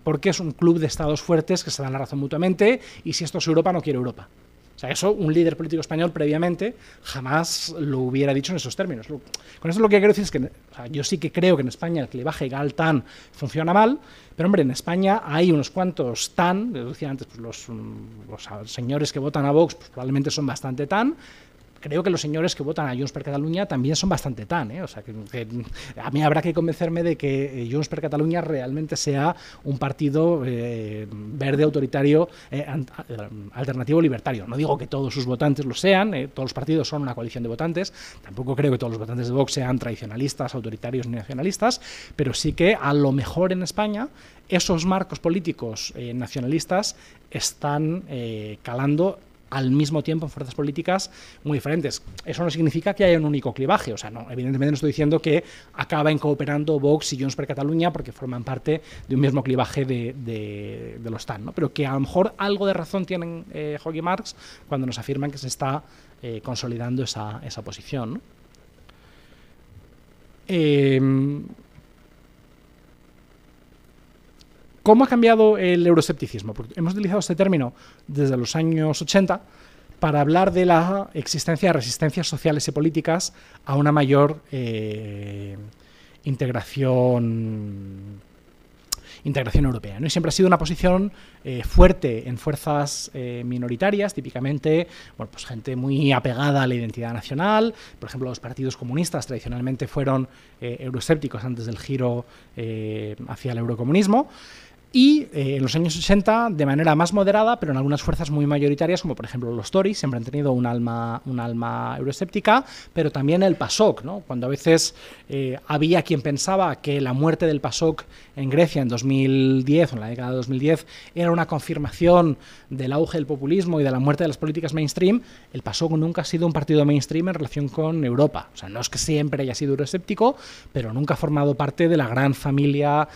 porque es un club de estados fuertes que se dan la razón mutuamente y si esto es Europa, no quiere Europa. O sea, eso un líder político español previamente jamás lo hubiera dicho en esos términos. Con esto lo que quiero decir es que yo sí que creo que en España el clivaje GAL-TAN funciona mal, pero hombre, en España hay unos cuantos TAN, les decía antes, pues los señores que votan a Vox pues, probablemente son bastante TAN, creo que los señores que votan a Junts per Catalunya también son bastante o sea, que a mí habrá que convencerme de que Junts per Catalunya realmente sea un partido verde autoritario alternativo libertario. No digo que todos sus votantes lo sean, todos los partidos son una coalición de votantes, tampoco creo que todos los votantes de Vox sean tradicionalistas, autoritarios ni nacionalistas, pero sí que a lo mejor en España esos marcos políticos nacionalistas están calando al mismo tiempo en fuerzas políticas muy diferentes. Eso no significa que haya un único clivaje, o sea, no, evidentemente no estoy diciendo que acaben cooperando Vox y Junts per Catalunya porque forman parte de un mismo clivaje de los TAN, ¿no? Pero que a lo mejor algo de razón tienen Hogg y Marx cuando nos afirman que se está consolidando esa posición, ¿no? ¿Cómo ha cambiado el euroescepticismo? Porque hemos utilizado este término desde los años 80 para hablar de la existencia de resistencias sociales y políticas a una mayor integración europea, ¿no? Y siempre ha sido una posición fuerte en fuerzas minoritarias, típicamente, bueno, pues gente muy apegada a la identidad nacional. Por ejemplo, los partidos comunistas tradicionalmente fueron euroescépticos antes del giro hacia el eurocomunismo. Y en los años 80, de manera más moderada, pero en algunas fuerzas muy mayoritarias, como por ejemplo los Tories, siempre han tenido un alma euroescéptica, pero también el PASOK, ¿no? Cuando a veces había quien pensaba que la muerte del PASOK en Grecia en 2010, o en la década de 2010, era una confirmación del auge del populismo y de la muerte de las políticas mainstream, el PASOK nunca ha sido un partido mainstream en relación con Europa. O sea, no es que siempre haya sido euroescéptico, pero nunca ha formado parte de la gran familia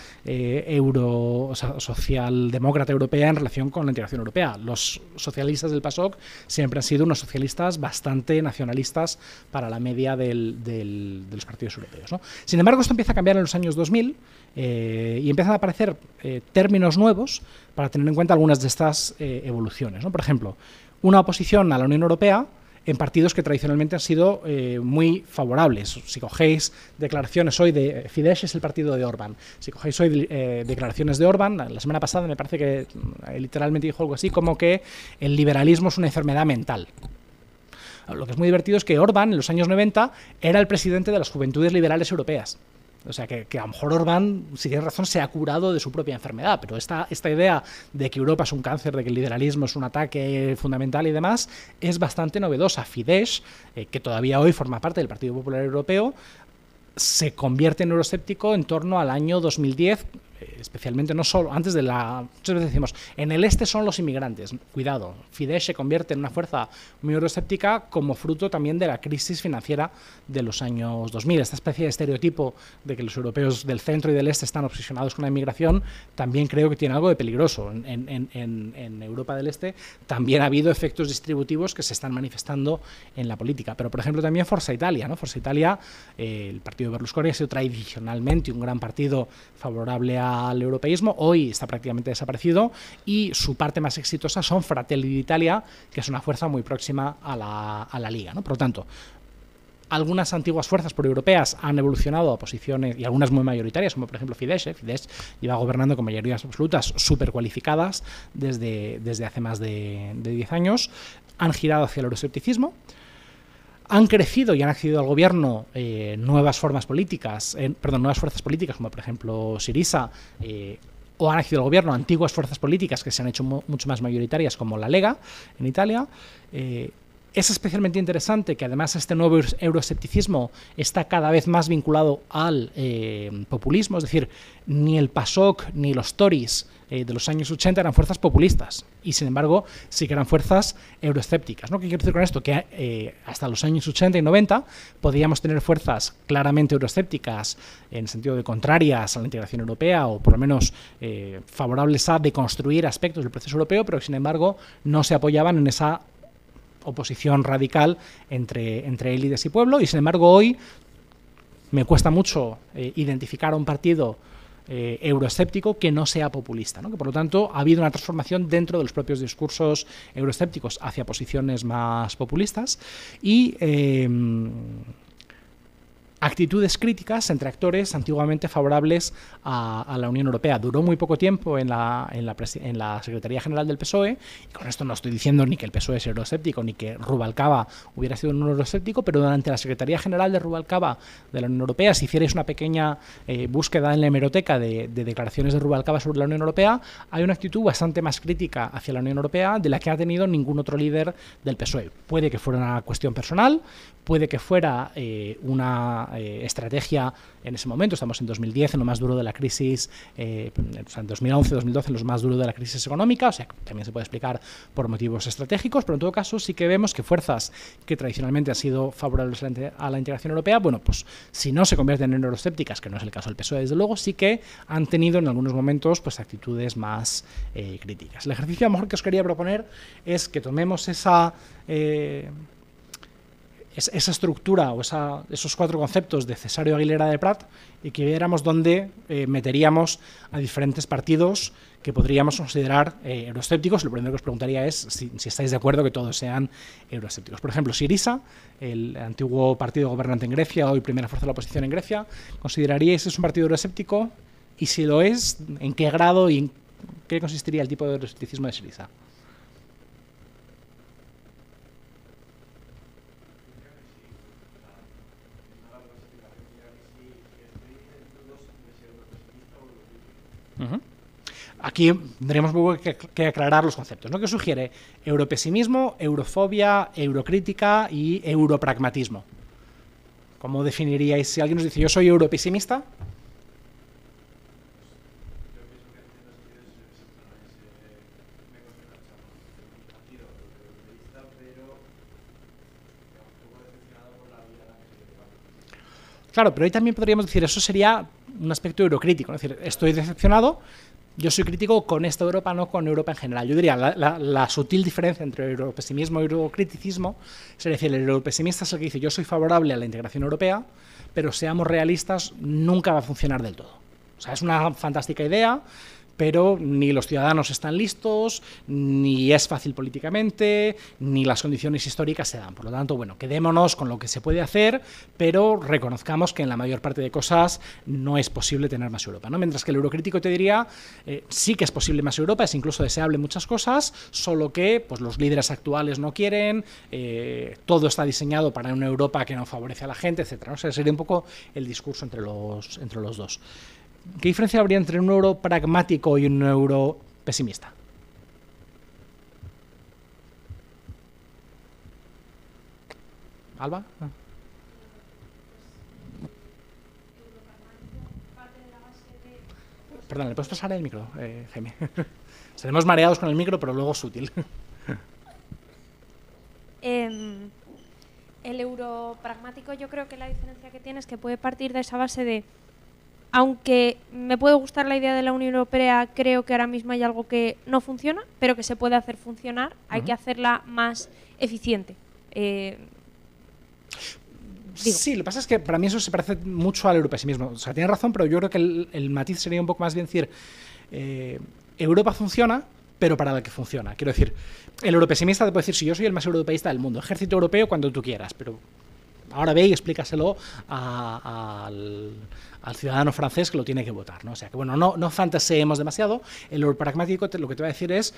socialdemócrata europea en relación con la integración europea. Los socialistas del PASOK siempre han sido unos socialistas bastante nacionalistas para la media de los partidos europeos, ¿no? Sin embargo, esto empieza a cambiar en los años 2000 y empiezan a aparecer términos nuevos para tener en cuenta algunas de estas evoluciones, ¿no? Por ejemplo, una oposición a la Unión Europea en partidos que tradicionalmente han sido muy favorables. Si cogéis declaraciones hoy de Fidesz, es el partido de Orbán. Si cogéis hoy declaraciones de Orbán, la semana pasada me parece que literalmente dijo algo así como que el liberalismo es una enfermedad mental. Lo que es muy divertido es que Orbán, en los años 90, era el presidente de las Juventudes Liberales Europeas. O sea, que a lo mejor Orbán, si tiene razón, se ha curado de su propia enfermedad, pero esta idea de que Europa es un cáncer, de que el liberalismo es un ataque fundamental y demás, es bastante novedosa. Fidesz, que todavía hoy forma parte del Partido Popular Europeo, se convierte en euroescéptico en torno al año 2010, especialmente no solo antes de muchas veces decimos, en el este son los inmigrantes. Cuidado, Fidesz se convierte en una fuerza muy euroescéptica como fruto también de la crisis financiera de los años 2000. Esta especie de estereotipo de que los europeos del centro y del este están obsesionados con la inmigración también creo que tiene algo de peligroso. En Europa del Este también ha habido efectos distributivos que se están manifestando en la política. Pero, por ejemplo, también Forza Italia, ¿no? Forza Italia, el partido de Berlusconi ha sido tradicionalmente un gran partido favorable al europeísmo, hoy está prácticamente desaparecido y su parte más exitosa son Fratelli d'Italia, que es una fuerza muy próxima a la Liga, ¿no? Por lo tanto, algunas antiguas fuerzas proeuropeas han evolucionado a posiciones, y algunas muy mayoritarias, como por ejemplo Fidesz. Fidesz lleva gobernando con mayorías absolutas súper cualificadas desde hace más de 10 años, han girado hacia el euroescepticismo. Han crecido y han accedido al gobierno nuevas fuerzas políticas, como por ejemplo Syriza, o han accedido al gobierno antiguas fuerzas políticas que se han hecho mucho más mayoritarias, como la Lega en Italia. Es especialmente interesante que además este nuevo euroescepticismo está cada vez más vinculado al populismo, es decir, ni el PASOK ni los Tories de los años 80 eran fuerzas populistas y sin embargo sí que eran fuerzas euroescépticas, ¿no? ¿Qué quiero decir con esto? Que hasta los años 80 y 90 podíamos tener fuerzas claramente euroescépticas en el sentido de contrarias a la integración europea o por lo menos favorables a deconstruir aspectos del proceso europeo, pero sin embargo no se apoyaban en esa oposición radical entre élites y pueblo, y sin embargo hoy me cuesta mucho identificar a un partido euroescéptico que no sea populista, ¿no? Que por lo tanto ha habido una transformación dentro de los propios discursos euroescépticos hacia posiciones más populistas y actitudes críticas entre actores antiguamente favorables a la Unión Europea. Duró muy poco tiempo en la Secretaría General del PSOE, y con esto no estoy diciendo ni que el PSOE es euroescéptico ni que Rubalcaba hubiera sido un euroescéptico, pero durante la Secretaría General de Rubalcaba de la Unión Europea, si hicierais una pequeña búsqueda en la hemeroteca de declaraciones de Rubalcaba sobre la Unión Europea, hay una actitud bastante más crítica hacia la Unión Europea de la que ha tenido ningún otro líder del PSOE. Puede que fuera una cuestión personal, puede que fuera una estrategia en ese momento. Estamos en 2010, en lo más duro de la crisis, en 2011, 2012, en lo más duro de la crisis económica, o sea, también se puede explicar por motivos estratégicos, pero en todo caso sí que vemos que fuerzas que tradicionalmente han sido favorables a la integración europea, bueno, pues si no se convierten en euroescépticas, que no es el caso del PSOE, desde luego, sí que han tenido en algunos momentos pues actitudes más críticas. El ejercicio a lo mejor que os quería proponer es que tomemos esa estructura o esos 4 conceptos de Cesario Aguilera de Prat y que viéramos dónde meteríamos a diferentes partidos que podríamos considerar euroescépticos. Lo primero que os preguntaría es si estáis de acuerdo que todos sean euroescépticos. Por ejemplo, Syriza, el antiguo partido gobernante en Grecia, hoy primera fuerza de la oposición en Grecia, ¿consideraríais que es un partido euroescéptico? Y si lo es, ¿en qué grado y en qué consistiría el tipo de euroescepticismo de Syriza? Aquí tendremos que aclarar los conceptos, ¿no? ¿Qué sugiere? Europesimismo, eurofobia, eurocrítica y europragmatismo. ¿Cómo definiríais? Si alguien nos dice yo soy europesimista. Claro, pero ahí también podríamos decir, eso sería un aspecto eurocrítico, ¿no? Es decir, estoy decepcionado, yo soy crítico con esta Europa, no con Europa en general. Yo diría, la sutil diferencia entre europesimismo y eurocriticismo sería decir, el europesimista es el que dice, yo soy favorable a la integración europea, pero seamos realistas, nunca va a funcionar del todo. O sea, es una fantástica idea, pero ni los ciudadanos están listos, ni es fácil políticamente, ni las condiciones históricas se dan. Por lo tanto, bueno, quedémonos con lo que se puede hacer, pero reconozcamos que en la mayor parte de cosas no es posible tener más Europa, ¿no? Mientras que el eurocrítico te diría, sí que es posible más Europa, es incluso deseable muchas cosas, solo que pues, los líderes actuales no quieren, todo está diseñado para una Europa que no favorece a la gente, etcétera, ¿no? O sea, sería un poco el discurso entre los dos. ¿Qué diferencia habría entre un euro pragmático y un euro pesimista? ¿Alba? Perdón, ¿le puedes pasar el micro, Jaime? Estaremos mareados con el micro, pero luego es útil. El euro pragmático, yo creo que la diferencia que tiene es que puede partir de esa base de, aunque me puede gustar la idea de la Unión Europea, creo que ahora mismo hay algo que no funciona, pero que se puede hacer funcionar, hay que hacerla más eficiente. Sí, lo que pasa es que para mí eso se parece mucho al europesimismo. O sea, tiene razón, pero yo creo que el matiz sería un poco más bien decir, Europa funciona, pero para la que funciona. Quiero decir, el europesimista te puede decir, si yo soy el más europeísta del mundo, ejército europeo cuando tú quieras, pero ahora ve y explícaselo al ciudadano francés que lo tiene que votar, ¿no? O sea, que bueno, no fantaseemos demasiado. El europragmático lo que te va a decir es,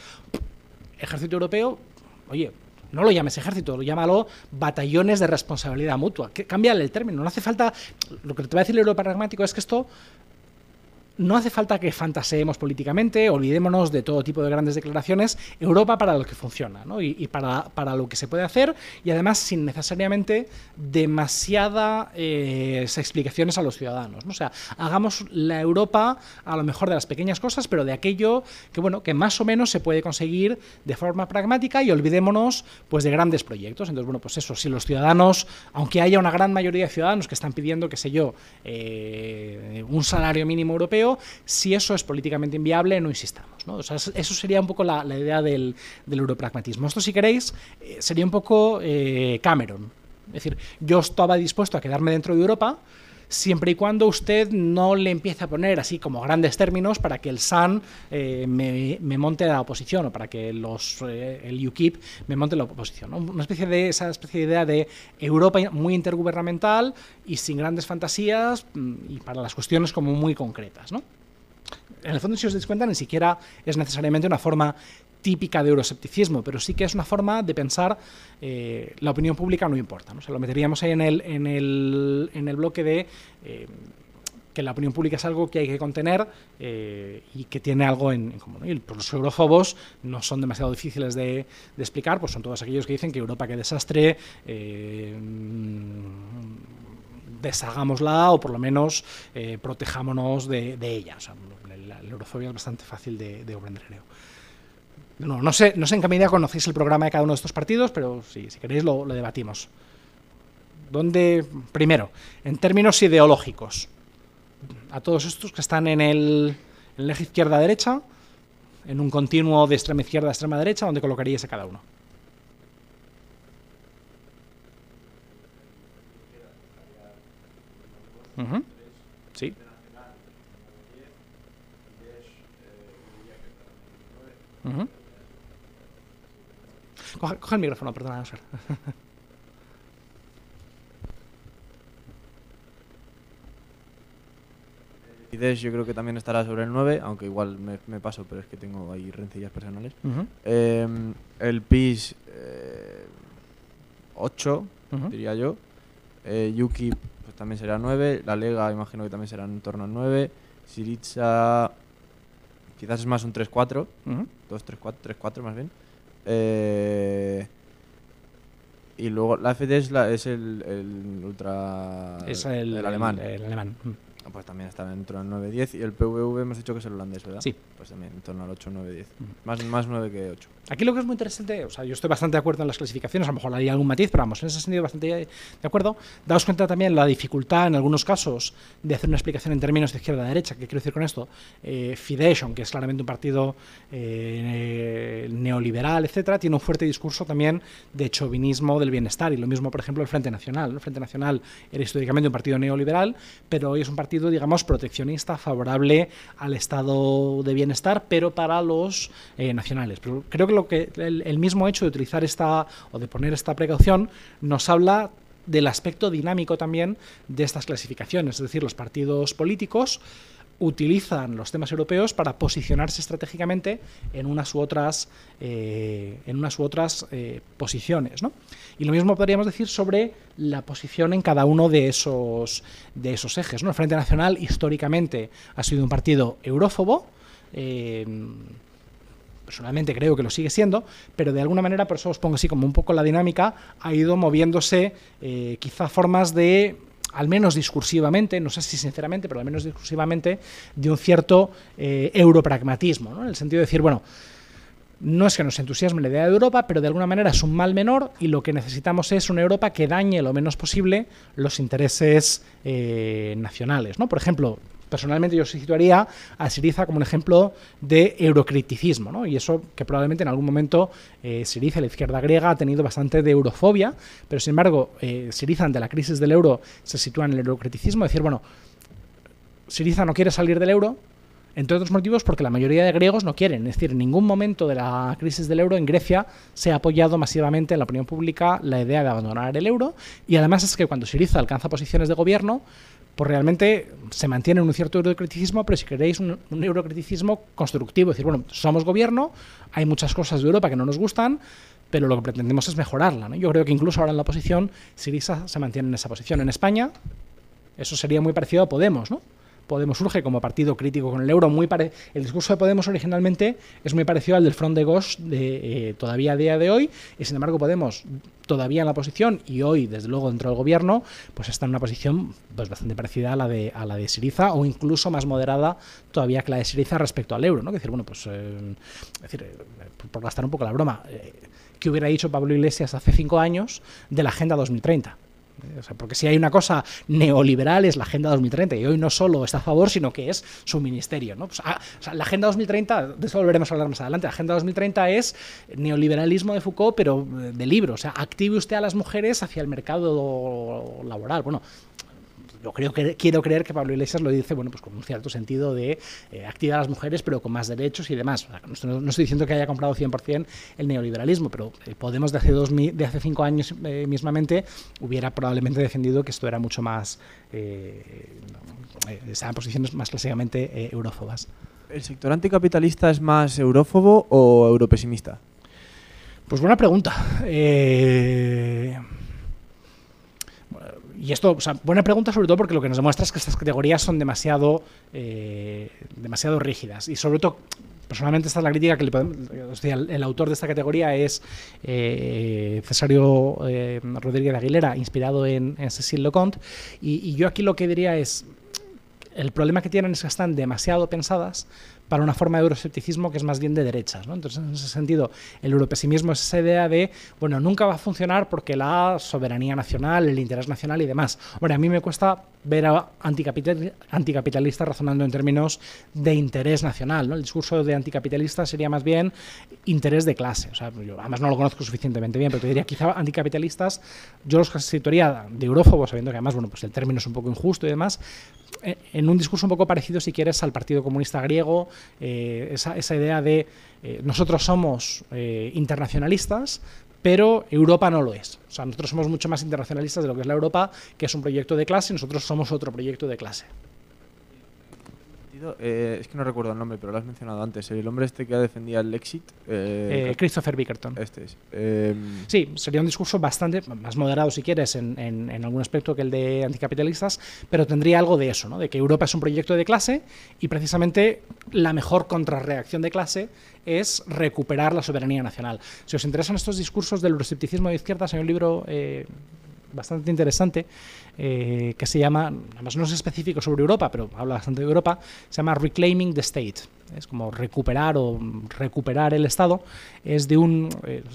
ejército europeo, oye, no lo llames ejército, llámalo batallones de responsabilidad mutua. Cámbiale el término, no hace falta. Lo que te va a decir el europragmático es que esto no hace falta que fantaseemos políticamente, olvidémonos de todo tipo de grandes declaraciones. Europa para lo que funciona, ¿no? y para lo que se puede hacer, y además sin necesariamente demasiadas explicaciones a los ciudadanos, ¿no? O sea, hagamos la Europa a lo mejor de las pequeñas cosas, pero de aquello que, bueno, que más o menos se puede conseguir de forma pragmática, y olvidémonos pues de grandes proyectos. Entonces, bueno, pues eso, si los ciudadanos, aunque haya una gran mayoría de ciudadanos que están pidiendo, qué sé yo, un salario mínimo europeo, si eso es políticamente inviable, no insistamos, ¿no? O sea, eso sería un poco la idea del europragmatismo. Esto, si queréis, sería un poco Cameron. Es decir, yo estaba dispuesto a quedarme dentro de Europa siempre y cuando usted no le empiece a poner así como grandes términos para que el SAN me monte la oposición, o para que el UKIP me monte la oposición, ¿no? Esa especie de idea de Europa muy intergubernamental y sin grandes fantasías, y para las cuestiones como muy concretas, ¿no? En el fondo, si os dais cuenta, ni siquiera es necesariamente una forma típica de euroscepticismo, pero sí que es una forma de pensar la opinión pública no importa, ¿no? O sea, lo meteríamos ahí en el bloque de que la opinión pública es algo que hay que contener y que tiene algo en común, ¿no? Y pues los eurofobos no son demasiado difíciles de explicar, pues son todos aquellos que dicen que Europa, qué desastre, deshagámosla, o por lo menos protejámonos de ella. O sea, la eurofobia es bastante fácil de comprender, creo. No sé en qué medida conocéis el programa de cada uno de estos partidos, pero si queréis lo debatimos. Primero, en términos ideológicos, a todos estos que están en el eje izquierda-derecha, en un continuo de extrema izquierda a extrema derecha, ¿dónde colocaríais a cada uno? Sí. Coge el micrófono, perdona, Óscar. Fidesz yo creo que también estará sobre el 9, aunque igual me paso, pero es que tengo ahí rencillas personales. El PiS 8, diría yo. UKIP pues también será 9. La Lega imagino que también será en torno al 9. Syriza quizás es más un 3-4. 2-3-4 más bien. Y luego la FD es el ultra... Es el alemán. El alemán. Pues también está en torno al 9-10. Y el PVV hemos dicho que es el holandés, ¿verdad? Sí. Pues también en torno al 8-9-10. Más 9 que 8. Aquí lo que es muy interesante, o sea, yo estoy bastante de acuerdo en las clasificaciones, a lo mejor haría algún matiz, pero vamos, en ese sentido bastante de acuerdo. Daos cuenta también la dificultad en algunos casos de hacer una explicación en términos de izquierda a derecha. ¿Qué quiero decir con esto? Fidesz, que es claramente un partido neoliberal, etcétera, tiene un fuerte discurso también de chauvinismo del bienestar, y lo mismo, por ejemplo, el Frente Nacional, ¿no? El Frente Nacional era históricamente un partido neoliberal, pero hoy es un partido, digamos, proteccionista, favorable al estado de bienestar, pero para los nacionales. Pero creo que el mismo hecho de utilizar o de poner esta precaución nos habla del aspecto dinámico también de estas clasificaciones, es decir, los partidos políticos utilizan los temas europeos para posicionarse estratégicamente en unas u otras posiciones, ¿no? Y lo mismo podríamos decir sobre la posición en cada uno de esos ejes, ¿no? El Frente Nacional históricamente ha sido un partido eurófobo. Personalmente creo que lo sigue siendo, pero de alguna manera, por eso os pongo así como un poco la dinámica, ha ido moviéndose quizá formas de, al menos discursivamente, no sé si sinceramente, pero al menos discursivamente, de un cierto europragmatismo, ¿no? En el sentido de decir, bueno, no es que nos entusiasme la idea de Europa, pero de alguna manera es un mal menor, y lo que necesitamos es una Europa que dañe lo menos posible los intereses nacionales, ¿no? Por ejemplo, personalmente yo situaría a Syriza como un ejemplo de eurocriticismo, ¿no? Y eso que probablemente en algún momento Syriza, la izquierda griega, ha tenido bastante de eurofobia, pero sin embargo Syriza ante la crisis del euro se sitúa en el eurocriticismo, es decir, bueno, Syriza no quiere salir del euro, entre otros motivos porque la mayoría de griegos no quieren. Es decir, en ningún momento de la crisis del euro en Grecia se ha apoyado masivamente en la opinión pública la idea de abandonar el euro, y además es que cuando Syriza alcanza posiciones de gobierno, pues realmente se mantiene un cierto eurocriticismo, pero si queréis un eurocriticismo constructivo, es decir, bueno, somos gobierno, hay muchas cosas de Europa que no nos gustan, pero lo que pretendemos es mejorarla, ¿no? Yo creo que incluso ahora en la oposición Syriza se mantiene en esa posición. En España eso sería muy parecido a Podemos, ¿no? Podemos surge como partido crítico con el euro. El discurso de Podemos originalmente es muy parecido al del Front de Gauche todavía a día de hoy, y sin embargo Podemos, todavía en la oposición y hoy desde luego dentro del gobierno, pues está en una posición pues bastante parecida a la de Syriza, o incluso más moderada todavía que la de Syriza respecto al euro, ¿no? Es decir, bueno, pues por gastar un poco la broma, ¿qué hubiera dicho Pablo Iglesias hace 5 años de la Agenda 2030? O sea, porque si hay una cosa neoliberal es la Agenda 2030, y hoy no solo está a favor, sino que es su ministerio, ¿no? Pues, o sea, la Agenda 2030, de eso volveremos a hablar más adelante, la Agenda 2030 es neoliberalismo de Foucault, pero de libro. O sea, active usted a las mujeres hacia el mercado laboral. Bueno, yo quiero creer que Pablo Iglesias lo dice, bueno, pues con un cierto sentido de actividad a las mujeres, pero con más derechos y demás. O sea, no estoy diciendo que haya comprado 100% el neoliberalismo, pero Podemos de hace 5 años mismamente hubiera probablemente defendido que esto era mucho más, estaban posiciones más clásicamente eurófobas. ¿El sector anticapitalista es más eurófobo o europesimista? Pues buena pregunta. Y esto, o sea, buena pregunta sobre todo porque lo que nos demuestra es que estas categorías son demasiado rígidas. Y sobre todo, personalmente esta es la crítica que le podemos, o sea, el autor de esta categoría es Cesario Rodríguez de Aguilera, inspirado en Cécile Leconte. Y yo aquí lo que diría es, el problema que tienen es que están demasiado pensadas para una forma de euroescepticismo que es más bien de derechas, ¿no? Entonces, en ese sentido, el europesimismo es esa idea de, bueno, nunca va a funcionar porque la soberanía nacional, el interés nacional y demás. Bueno, a mí me cuesta ver a anticapitalistas razonando en términos de interés nacional, ¿no? El discurso de anticapitalista sería más bien interés de clase. O sea, yo además no lo conozco suficientemente bien, pero te diría quizá anticapitalistas, yo los clasificaría de eurófobos, sabiendo que además, bueno, pues el término es un poco injusto y demás, en un discurso un poco parecido, si quieres, al Partido Comunista griego, esa idea de nosotros somos internacionalistas, pero Europa no lo es. O sea, nosotros somos mucho más internacionalistas de lo que es la Europa, que es un proyecto de clase, y nosotros somos otro proyecto de clase. Es que no recuerdo el nombre, pero lo has mencionado antes. El hombre este que defendía el Exit. Christopher Bickerton. Este es. Sí, sería un discurso bastante más moderado, si quieres, en algún aspecto que el de anticapitalistas, pero tendría algo de eso, ¿no? De que Europa es un proyecto de clase y precisamente la mejor contrarreacción de clase es recuperar la soberanía nacional. Si os interesan estos discursos del euroscepticismo de izquierdas, hay un libro bastante interesante que se llama, además no es específico sobre Europa, pero habla bastante de Europa, se llama Reclaiming the State. Es como recuperar el Estado. Es de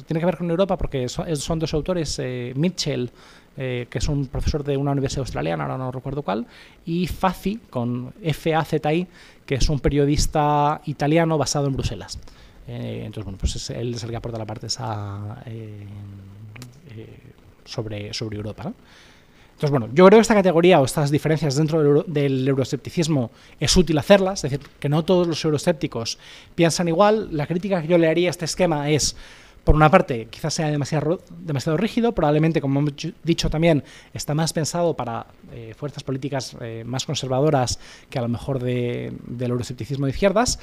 tiene que ver con Europa porque son dos autores, Mitchell, que es un profesor de una universidad australiana, ahora no recuerdo cuál, y Fazzi, con F-A-Z-I, que es un periodista italiano basado en Bruselas. Entonces, bueno, pues él es el que aporta la parte esa sobre Europa, ¿no? Entonces, bueno, yo creo que esta categoría o estas diferencias dentro del euroescepticismo es útil hacerlas, es decir, que no todos los euroescépticos piensan igual. La crítica que yo le haría a este esquema es, por una parte, quizás sea demasiado rígido, probablemente, como hemos dicho también, está más pensado para fuerzas políticas más conservadoras que a lo mejor del euroescepticismo de izquierdas.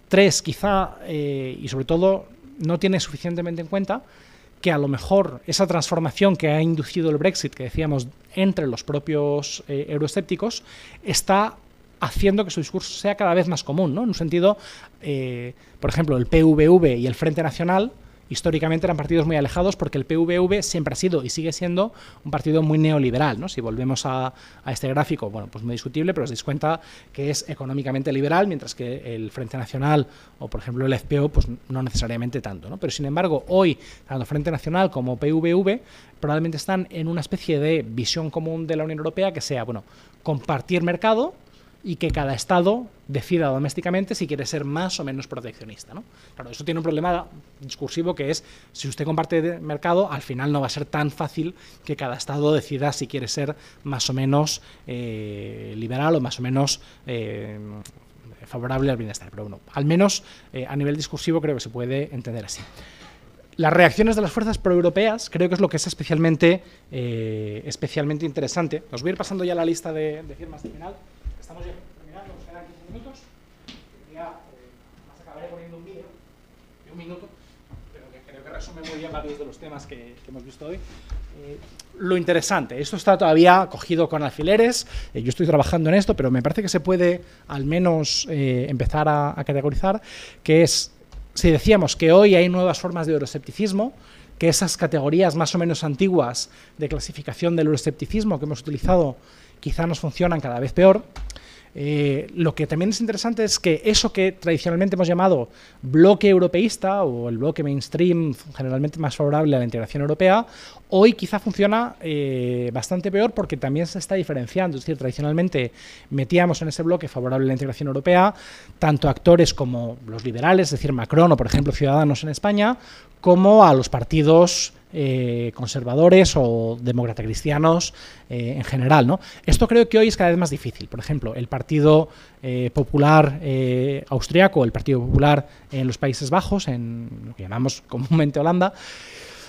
3, quizá, y sobre todo, no tiene suficientemente en cuenta que a lo mejor esa transformación que ha inducido el Brexit, que decíamos, entre los propios euroescépticos, está haciendo que su discurso sea cada vez más común, ¿no? En un sentido, por ejemplo, el PVV y el Frente Nacional históricamente eran partidos muy alejados porque el PVV siempre ha sido y sigue siendo un partido muy neoliberal, ¿no? Si volvemos a este gráfico, bueno, pues muy discutible, pero os dais cuenta que es económicamente liberal, mientras que el Frente Nacional o, por ejemplo, el FPO, pues no necesariamente tanto, ¿no? Pero, sin embargo, hoy, tanto Frente Nacional como PVV probablemente están en una especie de visión común de la Unión Europea que sea, bueno, compartir mercado y que cada Estado decida domésticamente si quiere ser más o menos proteccionista, ¿no? Claro, eso tiene un problema discursivo que es, si usted comparte mercado, al final no va a ser tan fácil que cada Estado decida si quiere ser más o menos liberal o más o menos favorable al bienestar. Pero bueno, al menos a nivel discursivo creo que se puede entender así. Las reacciones de las fuerzas proeuropeas creo que es lo que es especialmente interesante. Os voy a ir pasando ya la lista de firmas al final. Estamos ya terminando, nos quedan 15 minutos. Ya más acabaré poniendo un vídeo de 1 minuto, pero que creo que resume muy bien varios de los temas que hemos visto hoy. Lo interesante, esto está todavía cogido con alfileres, yo estoy trabajando en esto, pero me parece que se puede al menos empezar a categorizar, que es, si decíamos que hoy hay nuevas formas de euroescepticismo, que esas categorías más o menos antiguas de clasificación del euroescepticismo que hemos utilizado quizá nos funcionan cada vez peor. Lo que también es interesante es que eso que tradicionalmente hemos llamado bloque europeísta o el bloque mainstream, generalmente más favorable a la integración europea, hoy quizá funciona bastante peor porque también se está diferenciando. Es decir, tradicionalmente metíamos en ese bloque favorable a la integración europea tanto actores como los liberales, es decir, Macron o, por ejemplo, Ciudadanos en España, como a los partidos conservadores o demócrata cristianos en general, ¿no? Esto creo que hoy es cada vez más difícil. Por ejemplo, el Partido Popular austriaco, el Partido Popular en los Países Bajos, en lo que llamamos comúnmente Holanda,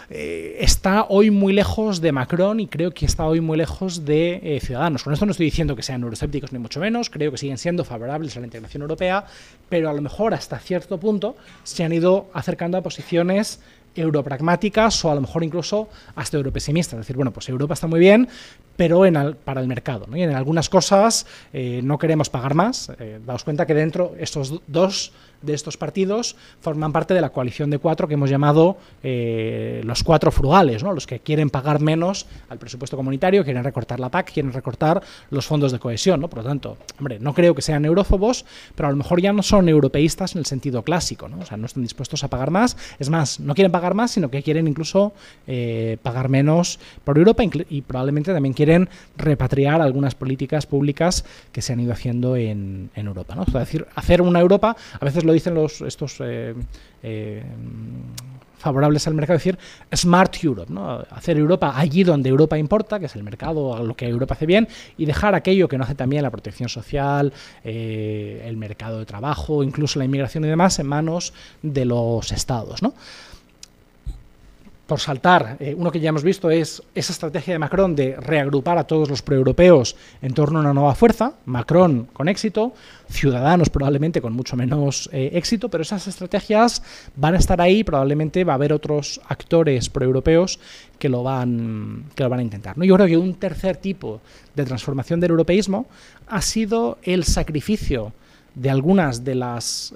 está hoy muy lejos de Macron y creo que está hoy muy lejos de Ciudadanos. Con esto no estoy diciendo que sean euroscépticos ni mucho menos, creo que siguen siendo favorables a la integración europea, pero a lo mejor hasta cierto punto se han ido acercando a posiciones europragmáticas o a lo mejor incluso hasta europesimistas. Es decir, bueno, pues Europa está muy bien, pero para el mercado, ¿no? Y en algunas cosas no queremos pagar más. Daos cuenta que dentro estos dos de estos partidos forman parte de la coalición de 4 que hemos llamado los 4 frugales, ¿no? Los que quieren pagar menos al presupuesto comunitario, quieren recortar la PAC, quieren recortar los fondos de cohesión, ¿no? Por lo tanto, hombre, no creo que sean eurófobos, pero a lo mejor ya no son europeístas en el sentido clásico, ¿no? O sea, no están dispuestos a pagar más. Es más, no quieren pagar más, sino que quieren incluso pagar menos por Europa y probablemente también quieren repatriar algunas políticas públicas que se han ido haciendo en Europa, ¿no? O sea, es decir, hacer una Europa, a veces lo dicen estos favorables al mercado, decir Smart Europe, ¿no? Hacer Europa allí donde Europa importa, que es el mercado, lo que Europa hace bien, y dejar aquello que no hace tan bien, la protección social, el mercado de trabajo, incluso la inmigración y demás, en manos de los estados, ¿no? Por saltar, uno que ya hemos visto es esa estrategia de Macron de reagrupar a todos los proeuropeos en torno a una nueva fuerza. Macron con éxito, Ciudadanos probablemente con mucho menos éxito, pero esas estrategias van a estar ahí, probablemente va a haber otros actores proeuropeos que lo van a intentar, ¿no? Yo creo que un tercer tipo de transformación del europeísmo ha sido el sacrificio de algunas de las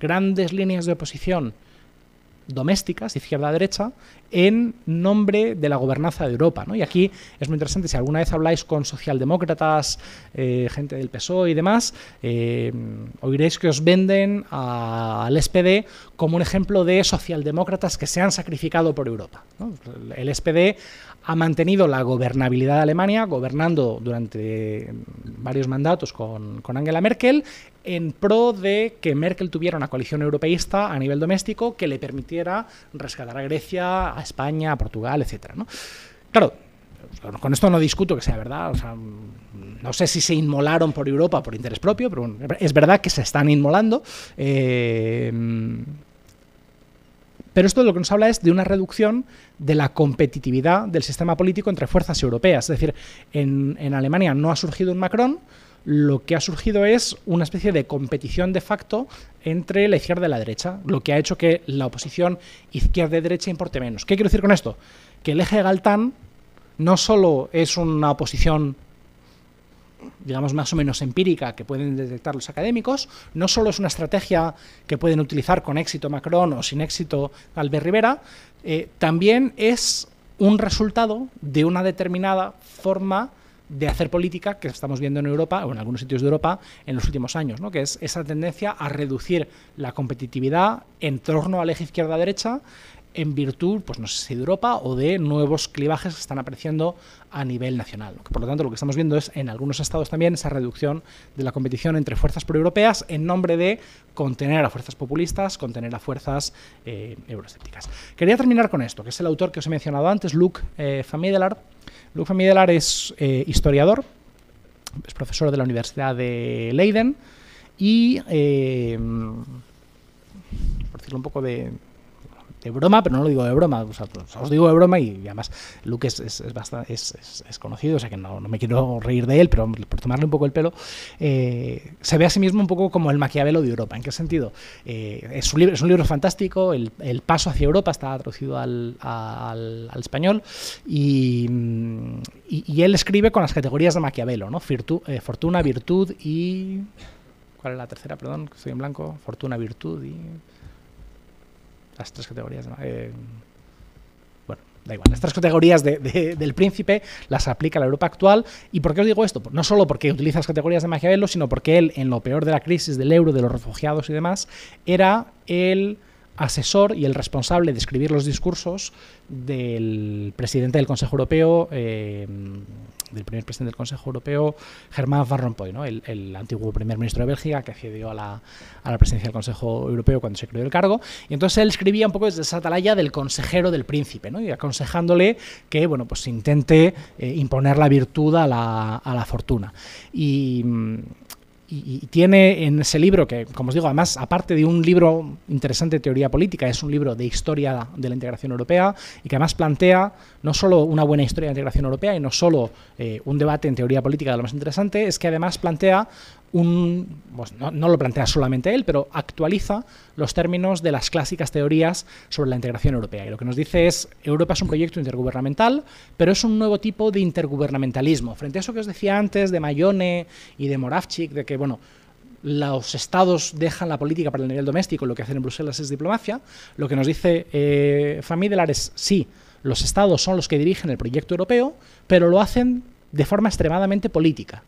grandes líneas de oposición domésticas, izquierda-derecha, en nombre de la gobernanza de Europa, ¿no? Y aquí es muy interesante, si alguna vez habláis con socialdemócratas, gente del PSOE y demás, oiréis que os venden al SPD como un ejemplo de socialdemócratas que se han sacrificado por Europa, ¿no? El SPD ha mantenido la gobernabilidad de Alemania, gobernando durante varios mandatos con Angela Merkel, en pro de que Merkel tuviera una coalición europeísta a nivel doméstico que le permitiera rescatar a Grecia, a España, a Portugal, etcétera, ¿no? Claro, con esto no discuto que sea verdad, o sea, no sé si se inmolaron por Europa por interés propio, pero bueno, es verdad que se están inmolando. Pero esto de lo que nos habla es de una reducción de la competitividad del sistema político entre fuerzas europeas. Es decir, en Alemania no ha surgido un Macron, lo que ha surgido es una especie de competición de facto entre la izquierda y la derecha, lo que ha hecho que la oposición izquierda-derecha importe menos. ¿Qué quiero decir con esto? Que el eje Galtán no solo es una oposición, digamos, más o menos empírica que pueden detectar los académicos, no solo es una estrategia que pueden utilizar con éxito Macron o sin éxito Albert Rivera, también es un resultado de una determinada forma de hacer política que estamos viendo en Europa o en algunos sitios de Europa en los últimos años, ¿no? Que es esa tendencia a reducir la competitividad en torno al eje izquierda-derecha en virtud, pues no sé si de Europa o de nuevos clivajes que están apareciendo a nivel nacional. Por lo tanto, lo que estamos viendo es en algunos estados también esa reducción de la competición entre fuerzas proeuropeas en nombre de contener a fuerzas populistas, contener a fuerzas euroescépticas. Quería terminar con esto, que es el autor que os he mencionado antes, Luc van Middelaar. Luc van Middelaar es historiador, es profesor de la Universidad de Leiden y, por decirlo un poco de broma, pero no lo digo de broma, o sea, os digo de broma y además Luke es conocido, o sea que no me quiero reír de él, pero por tomarle un poco el pelo, se ve a sí mismo un poco como el Maquiavelo de Europa. ¿En qué sentido? Es un libro fantástico, el paso hacia Europa está traducido al español y él escribe con las categorías de Maquiavelo, ¿no? Fortuna, virtud y... ¿Cuál es la tercera? Perdón, estoy en blanco. Fortuna, virtud y... Las tres categorías, bueno, da igual, las tres categorías del príncipe las aplica a la Europa actual. ¿Y por qué os digo esto? No solo porque utiliza las categorías de Maquiavelo, sino porque él, en lo peor de la crisis del euro, de los refugiados y demás, era el asesor y el responsable de escribir los discursos del presidente del Consejo Europeo, del primer presidente del Consejo Europeo, Herman Van Rompuy, ¿no? El antiguo primer ministro de Bélgica, que accedió a la presidencia del Consejo Europeo cuando se creó el cargo. Y entonces él escribía un poco desde esa atalaya del consejero del príncipe, ¿no? Y aconsejándole que, bueno, pues intente imponer la virtud a la fortuna. Y tiene en ese libro, que como os digo, además, aparte de un libro interesante de teoría política, es un libro de historia de la integración europea y que además plantea no solo una buena historia de la integración europea y no solo un debate en teoría política de lo más interesante, es que además plantea pues no lo plantea solamente él, pero actualiza los términos de las clásicas teorías sobre la integración europea. Y lo que nos dice es, Europa es un proyecto intergubernamental, pero es un nuevo tipo de intergubernamentalismo. Frente a eso que os decía antes de Mayone y de Moravchik, de que, bueno, los estados dejan la política para el nivel doméstico, lo que hacen en Bruselas es diplomacia, lo que nos dice Van Middelaar es, sí, los estados son los que dirigen el proyecto europeo, pero lo hacen de forma extremadamente política.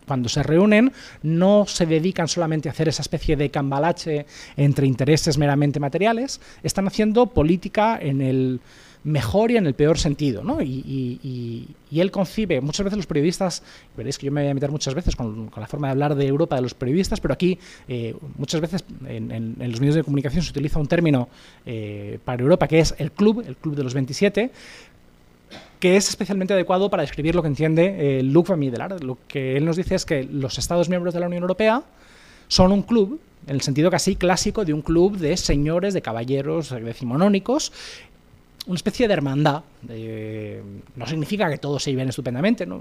Cuando se reúnen no se dedican solamente a hacer esa especie de cambalache entre intereses meramente materiales, están haciendo política en el mejor y en el peor sentido, ¿no? Y él concibe, muchas veces los periodistas, veréis que yo me voy a meter muchas veces con la forma de hablar de Europa de los periodistas, pero aquí muchas veces en los medios de comunicación se utiliza un término para Europa que es el club de los 27, que es especialmente adecuado para describir lo que entiende Luc Van Middelaar. Lo que él nos dice es que los Estados miembros de la Unión Europea son un club, en el sentido casi clásico de un club de señores, de caballeros decimonónicos, una especie de hermandad. No significa que todos se lleven estupendamente, ¿no?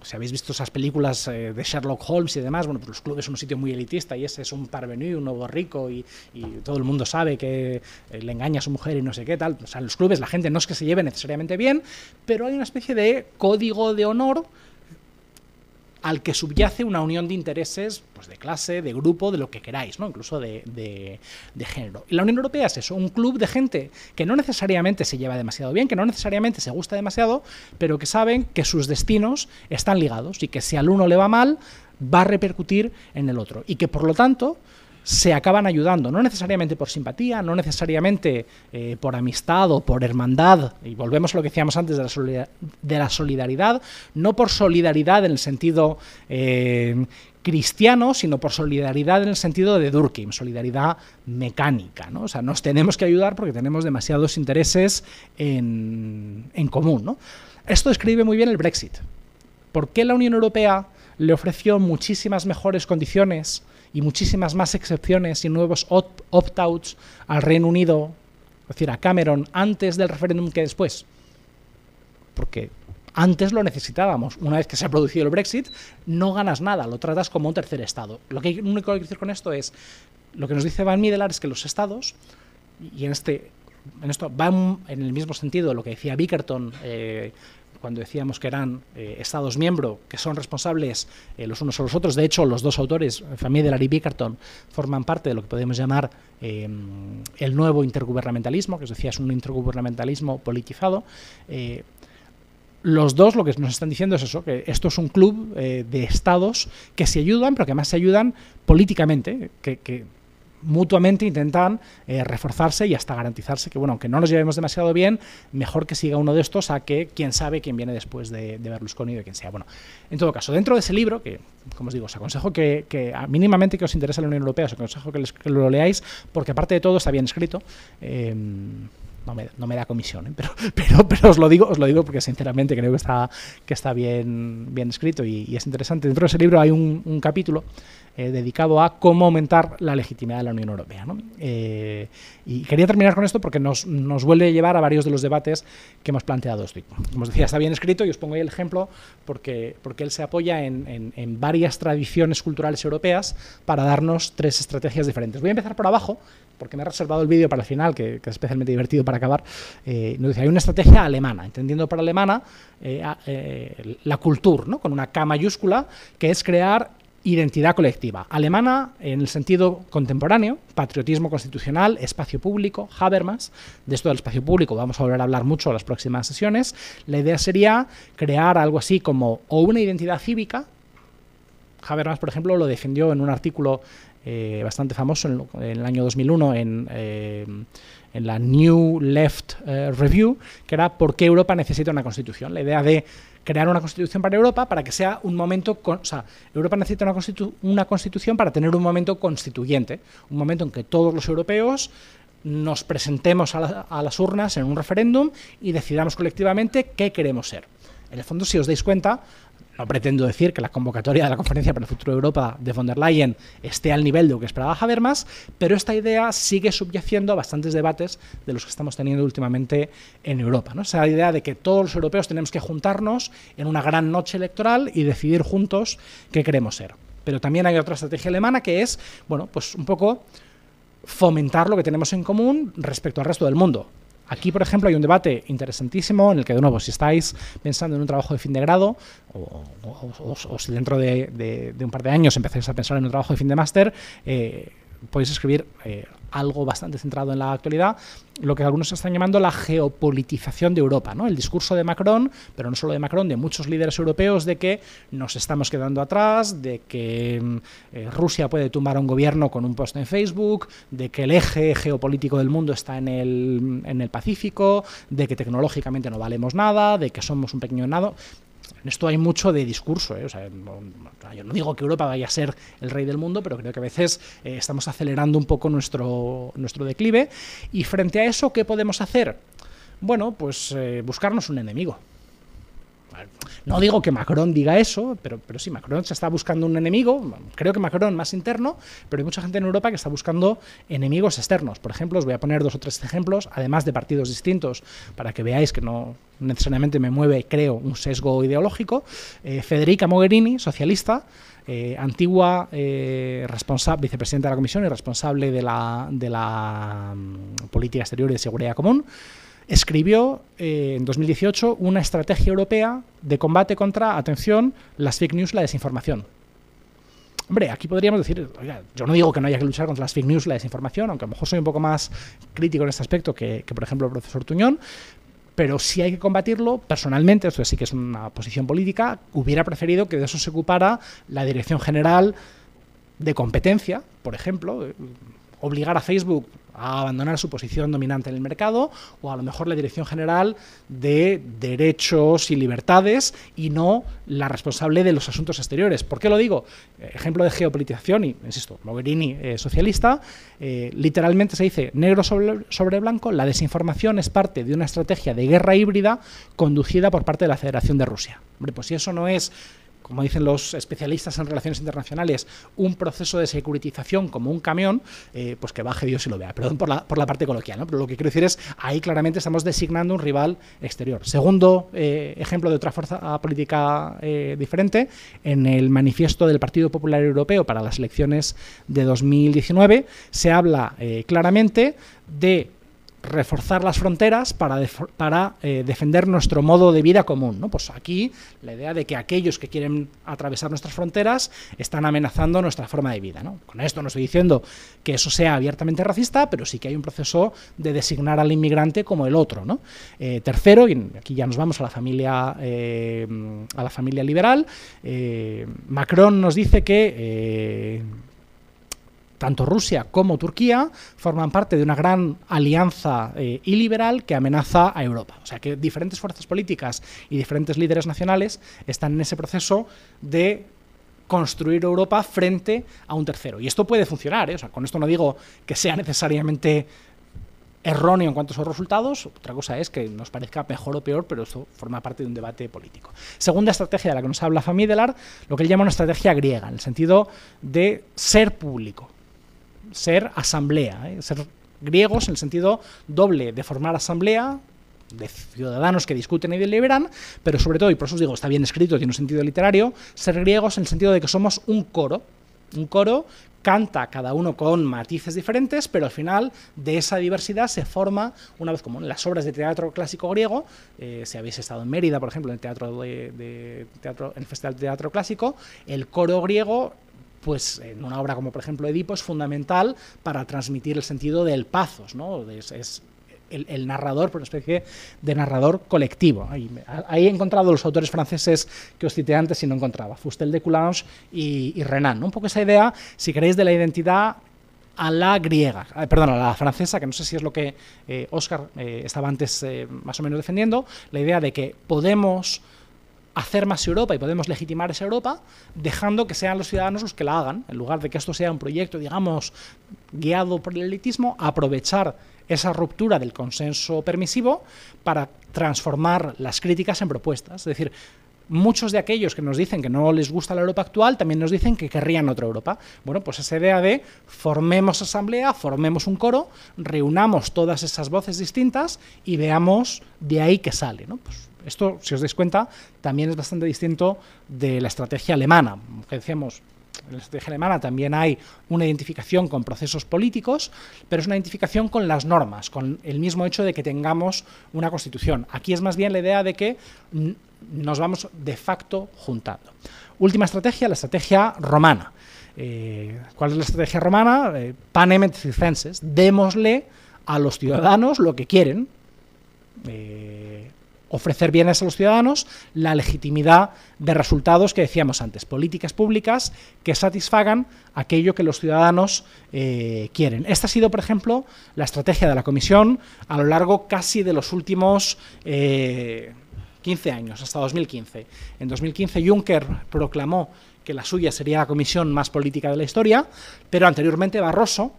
Si habéis visto esas películas de Sherlock Holmes y demás, bueno, pues los clubes son un sitio muy elitista y ese es un parvenu, un nuevo rico y todo el mundo sabe que le engaña a su mujer y no sé qué tal. O sea, en los clubes la gente no es que se lleve necesariamente bien, pero hay una especie de código de honor al que subyace una unión de intereses, pues de clase, de grupo, de lo que queráis, ¿no? Incluso de género. Y la Unión Europea es eso, un club de gente que no necesariamente se lleva demasiado bien, que no necesariamente se gusta demasiado, pero que saben que sus destinos están ligados y que si al uno le va mal, va a repercutir en el otro. Y que por lo tanto se acaban ayudando, no necesariamente por simpatía, no necesariamente por amistad o por hermandad, y volvemos a lo que decíamos antes de la solidaridad, no por solidaridad en el sentido cristiano, sino por solidaridad en el sentido de Durkheim, solidaridad mecánica, ¿no? O sea, nos tenemos que ayudar porque tenemos demasiados intereses en común, ¿no? Esto describe muy bien el Brexit. ¿Por qué la Unión Europea le ofreció muchísimas mejores condiciones y muchísimas más excepciones y nuevos opt-outs al Reino Unido, es decir, a Cameron, antes del referéndum que después? Porque antes lo necesitábamos. Una vez que se ha producido el Brexit, no ganas nada, lo tratas como un tercer estado. Lo único que quiero decir con esto es, lo que nos dice Van Middelaar es que los estados, y en esto va en el mismo sentido de lo que decía Bickerton, cuando decíamos que eran Estados miembros que son responsables los unos o los otros. De hecho, los dos autores, Van Middelaar y Bickerton, forman parte de lo que podemos llamar el nuevo intergubernamentalismo, que os decía, es un intergubernamentalismo politizado. Los dos lo que nos están diciendo es eso, que esto es un club de estados que se ayudan, pero que además se ayudan políticamente, que mutuamente intentan reforzarse y hasta garantizarse que, bueno, aunque no nos llevemos demasiado bien, mejor que siga uno de estos a que quién sabe quién viene después de Berlusconi o de quien sea. Bueno, en todo caso, dentro de ese libro, que, como os digo, os aconsejo que mínimamente que os interese la Unión Europea, os aconsejo que lo leáis, porque aparte de todo está bien escrito. No me da comisión, pero os lo digo porque sinceramente creo que está bien escrito y es interesante. Dentro de ese libro hay un capítulo dedicado a cómo aumentar la legitimidad de la Unión Europea, ¿no? Y quería terminar con esto porque nos vuelve a llevar a varios de los debates que hemos planteado. Como os decía, está bien escrito y os pongo ahí el ejemplo porque él se apoya en varias tradiciones culturales europeas para darnos tres estrategias diferentes. Voy a empezar por abajo, porque me he reservado el vídeo para el final, que es especialmente divertido para acabar. Nos dice, hay una estrategia alemana, entendiendo por alemana la cultura, ¿no? Con una K mayúscula, que es crear identidad colectiva. Alemana en el sentido contemporáneo, patriotismo constitucional, espacio público, Habermas. De esto del espacio público vamos a volver a hablar mucho en las próximas sesiones. La idea sería crear algo así como o una identidad cívica. Habermas, por ejemplo, lo defendió en un artículo bastante famoso en el año 2001 en la New Left Review, que era ¿por qué Europa necesita una constitución? La idea de crear una constitución para Europa para que sea un momento, o sea, Europa necesita una constitución para tener un momento constituyente, un momento en que todos los europeos nos presentemos a las urnas en un referéndum y decidamos colectivamente qué queremos ser. En el fondo, si os dais cuenta, no pretendo decir que la convocatoria de la Conferencia para el Futuro de Europa de von der Leyen esté al nivel de lo que esperaba Habermas, pero esta idea sigue subyaciendo a bastantes debates de los que estamos teniendo últimamente en Europa, ¿no? Esa idea de que todos los europeos tenemos que juntarnos en una gran noche electoral y decidir juntos qué queremos ser. Pero también hay otra estrategia alemana que es, bueno, pues un poco fomentar lo que tenemos en común respecto al resto del mundo. Aquí, por ejemplo, hay un debate interesantísimo en el que, de nuevo, si estáis pensando en un trabajo de fin de grado o si dentro de un par de años empezáis a pensar en un trabajo de fin de máster, podéis escribir algo bastante centrado en la actualidad, lo que algunos están llamando la geopolitización de Europa, ¿no? El discurso de Macron, pero no solo de Macron, de muchos líderes europeos, de que nos estamos quedando atrás, de que Rusia puede tumbar a un gobierno con un post en Facebook, de que el eje geopolítico del mundo está en el Pacífico, de que tecnológicamente no valemos nada, de que somos un pequeño nado. En esto hay mucho de discurso, ¿eh? O sea, yo no digo que Europa vaya a ser el rey del mundo, pero creo que a veces estamos acelerando un poco nuestro declive. Y frente a eso, ¿qué podemos hacer? Bueno, pues buscarnos un enemigo. No digo que Macron diga eso, pero sí, Macron se está buscando un enemigo, creo que Macron más interno, pero hay mucha gente en Europa que está buscando enemigos externos. Por ejemplo, os voy a poner 2 o 3 ejemplos, además de partidos distintos, para que veáis que no necesariamente me mueve, creo, un sesgo ideológico. Federica Mogherini, socialista, antigua vicepresidenta de la Comisión y responsable de la política exterior y de seguridad común, escribió en 2018 una estrategia europea de combate contra, atención, las fake news y la desinformación. Hombre, aquí podríamos decir, oiga, yo no digo que no haya que luchar contra las fake news y la desinformación, aunque a lo mejor soy un poco más crítico en este aspecto que por ejemplo, el profesor Tuñón, pero si hay que combatirlo, personalmente, esto sí que es una posición política, hubiera preferido que de eso se ocupara la Dirección General de Competencia, por ejemplo, obligar a Facebook a abandonar su posición dominante en el mercado, o a lo mejor la Dirección General de Derechos y Libertades y no la responsable de los asuntos exteriores. ¿Por qué lo digo? Ejemplo de geopolitización, y insisto, Mogherini, socialista, literalmente se dice negro sobre blanco, la desinformación es parte de una estrategia de guerra híbrida conducida por parte de la Federación de Rusia. Hombre, pues si eso no es, como dicen los especialistas en relaciones internacionales, un proceso de securitización como un camión, pues que baje Dios y lo vea. Perdón por la parte coloquial, ¿no? Pero lo que quiero decir es, ahí claramente estamos designando un rival exterior. Segundo ejemplo de otra fuerza política diferente, en el manifiesto del Partido Popular Europeo para las elecciones de 2019 se habla claramente de reforzar las fronteras para defender nuestro modo de vida común, ¿no? Pues aquí la idea de que aquellos que quieren atravesar nuestras fronteras están amenazando nuestra forma de vida, ¿no? Con esto no estoy diciendo que eso sea abiertamente racista, pero sí que hay un proceso de designar al inmigrante como el otro, ¿no? Tercero, y aquí ya nos vamos a la familia liberal, Macron nos dice que tanto Rusia como Turquía forman parte de una gran alianza iliberal que amenaza a Europa. O sea que diferentes fuerzas políticas y diferentes líderes nacionales están en ese proceso de construir Europa frente a un tercero. Y esto puede funcionar, ¿eh? O sea, con esto no digo que sea necesariamente erróneo en cuanto a sus resultados, otra cosa es que nos parezca mejor o peor, pero eso forma parte de un debate político. Segunda estrategia de la que nos habla Van Middelaar, lo que él llama una estrategia griega, en el sentido de ser público, ser asamblea, ser griegos en el sentido doble de formar asamblea, de ciudadanos que discuten y deliberan, pero sobre todo, y por eso os digo, está bien escrito, tiene un sentido literario, ser griegos en el sentido de que somos un coro canta cada uno con matices diferentes, pero al final de esa diversidad se forma, una vez como en las obras de teatro clásico griego, si habéis estado en Mérida, por ejemplo, en el en el Festival de Teatro Clásico, el coro griego, pues en una obra como por ejemplo Edipo, es fundamental para transmitir el sentido del pathos, ¿no? Es el narrador, pero una especie de narrador colectivo. Ahí he encontrado los autores franceses que os cité antes y no encontraba, Fustel de Coulanges y Renan, ¿no? Un poco esa idea, si queréis, de la identidad a la griega, perdón, a la francesa, que no sé si es lo que Óscar estaba antes más o menos defendiendo, la idea de que podemos hacer más Europa y podemos legitimar esa Europa dejando que sean los ciudadanos los que la hagan, en lugar de que esto sea un proyecto, digamos, guiado por el elitismo, aprovechar esa ruptura del consenso permisivo para transformar las críticas en propuestas. Es decir, muchos de aquellos que nos dicen que no les gusta la Europa actual también nos dicen que querrían otra Europa. Bueno, pues esa idea de formemos asamblea, formemos un coro, reunamos todas esas voces distintas y veamos de ahí qué sale, ¿no? Pues esto, si os dais cuenta, también es bastante distinto de la estrategia alemana. Que decíamos, en la estrategia alemana también hay una identificación con procesos políticos, pero es una identificación con las normas, con el mismo hecho de que tengamos una constitución. Aquí es más bien la idea de que nos vamos de facto juntando. Última estrategia, la estrategia romana. ¿Cuál es la estrategia romana? Panem et circenses. Démosle a los ciudadanos lo que quieren. Ofrecer bienes a los ciudadanos, la legitimidad de resultados que decíamos antes, políticas públicas que satisfagan aquello que los ciudadanos quieren. Esta ha sido, por ejemplo, la estrategia de la Comisión a lo largo casi de los últimos 15 años, hasta 2015. En 2015 Juncker proclamó que la suya sería la comisión más política de la historia, pero anteriormente Barroso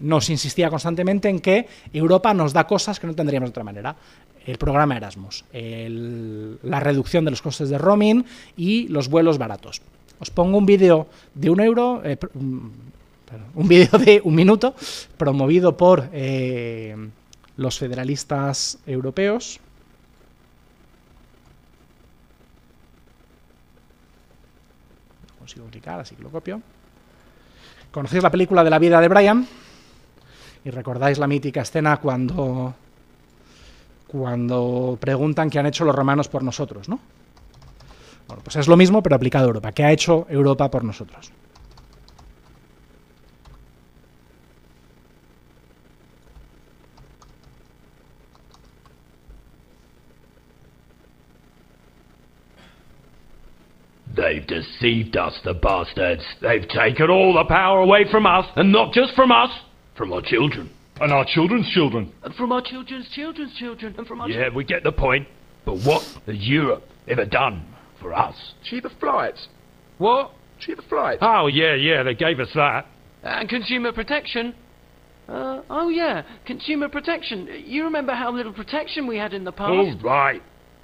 nos insistía constantemente en que Europa nos da cosas que no tendríamos de otra manera. El programa Erasmus, la reducción de los costes de roaming y los vuelos baratos. Os pongo un vídeo de un vídeo de 1 minuto promovido por los federalistas europeos. No consigo clicar, así que lo copio. ¿Conocéis la película de la vida de Brian? Y recordáis la mítica escena cuando preguntan qué han hecho los romanos por nosotros, ¿no? Bueno, pues es lo mismo, pero aplicado a Europa. ¿Qué ha hecho Europa por nosotros? They've deceived us, the bastards. They've taken all the power away from us, and not just from us, from our children. And our children's children. And from our children's children's children. And from our yeah, we get the point. But what has Europe ever done for us? Cheaper flights. What? Cheaper flights. Oh, yeah, they gave us that. And consumer protection. Oh, yeah, consumer protection. You remember how little protection we had in the past? Oh, right.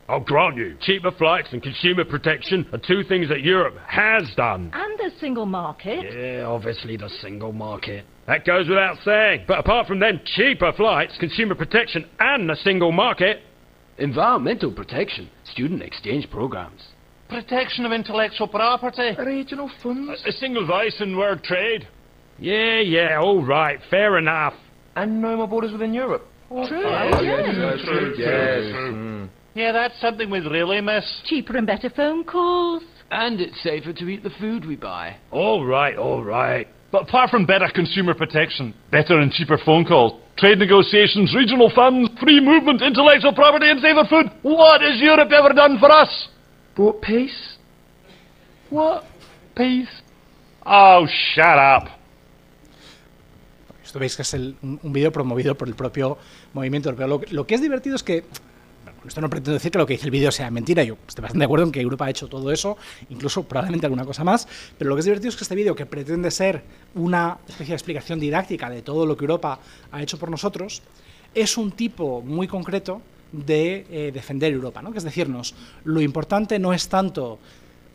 I'll grant you, cheaper flights and consumer protection are two things that Europe has done. And the single market. Yeah, obviously the single market. That goes without saying. But apart from them, cheaper flights, consumer protection and the single market. Environmental protection, student exchange programs. Protection of intellectual property. Regional funds. A single vice and world trade. Yeah, all right, fair enough. And no more borders within Europe. True. True. Yes. Yeah, that's something we'd really miss. Cheaper and better phone calls. And it's safer to eat the food we buy. All right. But apart from better consumer protection, better and cheaper phone calls, trade negotiations, regional funds, free movement, intellectual property and safer food, what has Europe ever done for us? Brought peace. What? Peace? Oh, shut up. Esto veis que es un vídeo promovido por el propio movimiento europeo. Lo que es divertido es que, bueno, esto no pretendo decir que lo que dice el vídeo sea mentira, yo estoy bastante de acuerdo en que Europa ha hecho todo eso, incluso probablemente alguna cosa más, pero lo que es divertido es que este vídeo, que pretende ser una especie de explicación didáctica de todo lo que Europa ha hecho por nosotros, es un tipo muy concreto de defender Europa, ¿no? Que es decirnos, lo importante no es tanto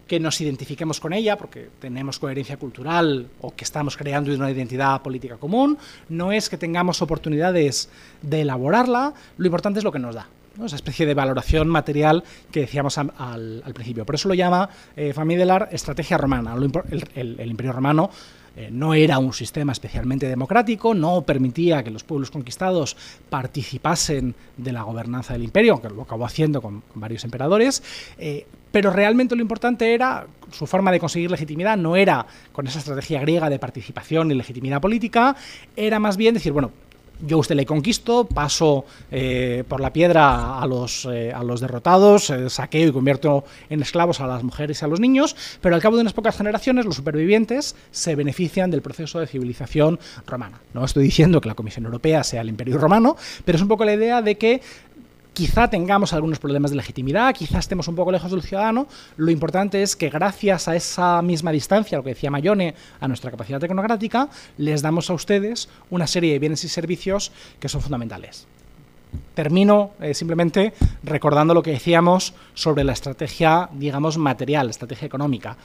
que nos identifiquemos con ella, porque tenemos coherencia cultural o que estamos creando una identidad política común, no es que tengamos oportunidades de elaborarla, lo importante es lo que nos da, ¿no? Esa especie de valoración material que decíamos al principio. Por eso lo llama Famidelar estrategia romana. El Imperio Romano no era un sistema especialmente democrático, no permitía que los pueblos conquistados participasen de la gobernanza del imperio, aunque lo acabó haciendo con varios emperadores, pero realmente lo importante era su forma de conseguir legitimidad, no era con esa estrategia griega de participación y legitimidad política, era más bien decir, bueno, yo a usted le conquisto, paso por la piedra a los derrotados, saqueo y convierto en esclavos a las mujeres y a los niños, pero al cabo de unas pocas generaciones los supervivientes se benefician del proceso de civilización romana. No estoy diciendo que la Comisión Europea sea el Imperio Romano, pero es un poco la idea de que Quizá tengamos algunos problemas de legitimidad, quizá estemos un poco lejos del ciudadano. Lo importante es que gracias a esa misma distancia, lo que decía Mayone, a nuestra capacidad tecnocrática, les damos a ustedes una serie de bienes y servicios que son fundamentales. Termino simplemente recordando lo que decíamos sobre la estrategia, digamos, material, la estrategia económica.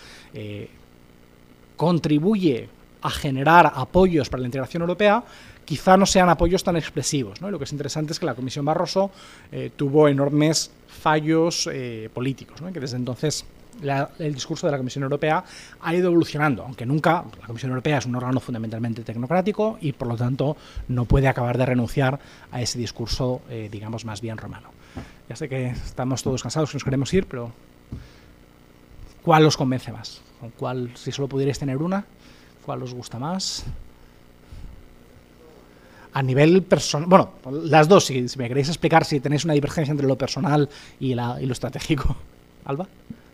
Contribuye a generar apoyos para la integración europea, quizá no sean apoyos tan expresivos, ¿no? Y lo que es interesante es que la Comisión Barroso tuvo enormes fallos políticos, ¿no? Y que desde entonces el discurso de la Comisión Europea ha ido evolucionando, aunque nunca. La Comisión Europea es un órgano fundamentalmente tecnocrático y por lo tanto no puede acabar de renunciar a ese discurso, digamos, más bien romano. Ya sé que estamos todos cansados, que nos queremos ir, pero ¿cuál os convence más? ¿Con cuál, si solo pudierais tener una, cuál os gusta más? A nivel personal, bueno, las dos, si me queréis explicar si tenéis una divergencia entre lo personal y lo estratégico. Alba.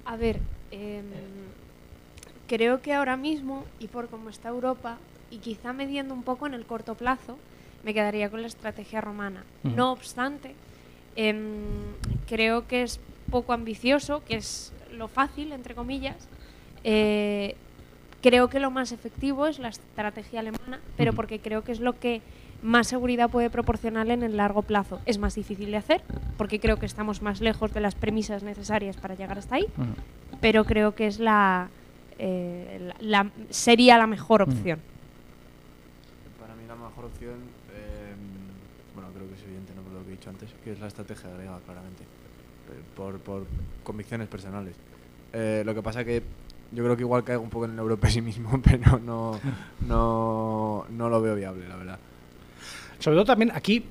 A ver, creo que ahora mismo, y por cómo está Europa, y quizá mediendo un poco en el corto plazo, me quedaría con la estrategia romana. No obstante, creo que es poco ambicioso, que es lo fácil, entre comillas. Creo que lo más efectivo es la estrategia alemana, pero porque creo que es lo que más seguridad puede proporcionar en el largo plazo. Es más difícil de hacer, porque creo que estamos más lejos de las premisas necesarias para llegar hasta ahí, pero creo que es sería la mejor opción. Para mí la mejor opción, bueno, creo que es evidente, no por lo que he dicho antes, que es la estrategia griega, claramente, por convicciones personales. Lo que pasa que yo creo que igual caigo un poco en el europesimismo, pero no lo veo viable, la verdad. Sobre todo también aquí,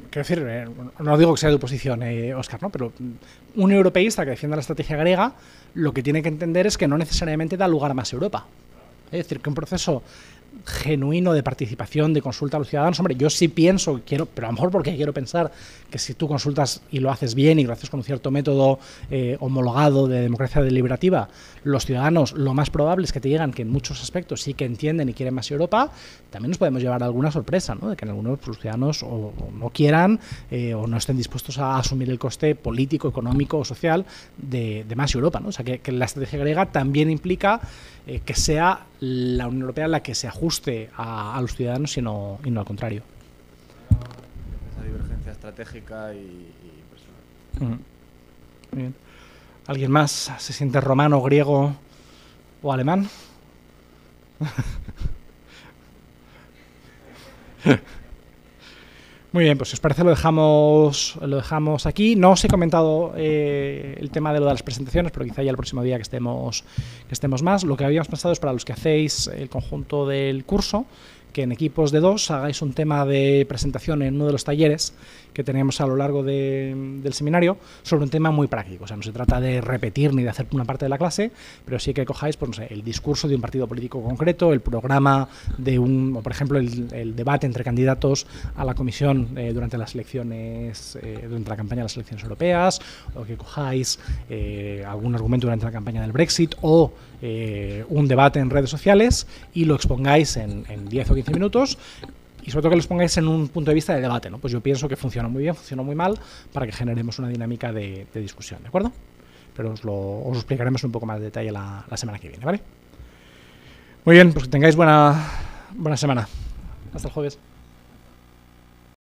quiero decir, no digo que sea de oposición, Óscar, ¿no? Pero un europeísta que defienda la estrategia griega, lo que tiene que entender es que no necesariamente da lugar a más Europa. Es decir, que un proceso genuino de participación, de consulta a los ciudadanos, hombre, yo sí pienso, quiero, pero a lo mejor porque quiero pensar que si tú consultas y lo haces bien y lo haces con un cierto método homologado de democracia deliberativa, los ciudadanos lo más probable es que te digan que en muchos aspectos sí que entienden y quieren más Europa. También nos podemos llevar a alguna sorpresa, ¿no? De que en algunos pues, los ciudadanos o no quieran o no estén dispuestos a asumir el coste político, económico o social de más Europa, ¿no? O sea, que la estrategia griega también implica que sea la Unión Europea la que se ajuste a los ciudadanos y no al contrario. Esa divergencia estratégica y personal. Muy bien. ¿Alguien más se siente romano, griego o alemán? Muy bien, pues si os parece lo dejamos aquí. No os he comentado el tema de lo de las presentaciones, pero quizá ya el próximo día que estemos más. Lo que habíamos pensado es para los que hacéis el conjunto del curso, que en equipos de 2 hagáis un tema de presentación en uno de los talleres que tenemos a lo largo del seminario sobre un tema muy práctico. O sea, no se trata de repetir ni de hacer una parte de la clase, pero sí que cojáis, pues, no sé, el discurso de un partido político concreto, el programa de o por ejemplo, el debate entre candidatos a la comisión durante las elecciones, durante la campaña de las elecciones europeas, o que cojáis algún argumento durante la campaña del Brexit, o un debate en redes sociales y lo expongáis en 10 o 15 minutos. Y sobre todo que los pongáis en un punto de vista de debate, ¿no? Pues yo pienso que funciona muy bien, funciona muy mal, para que generemos una dinámica de discusión, ¿de acuerdo? Pero os lo explicaremos un poco más de detalle la semana que viene, ¿vale? Muy bien, pues que tengáis buena semana. Hasta el jueves.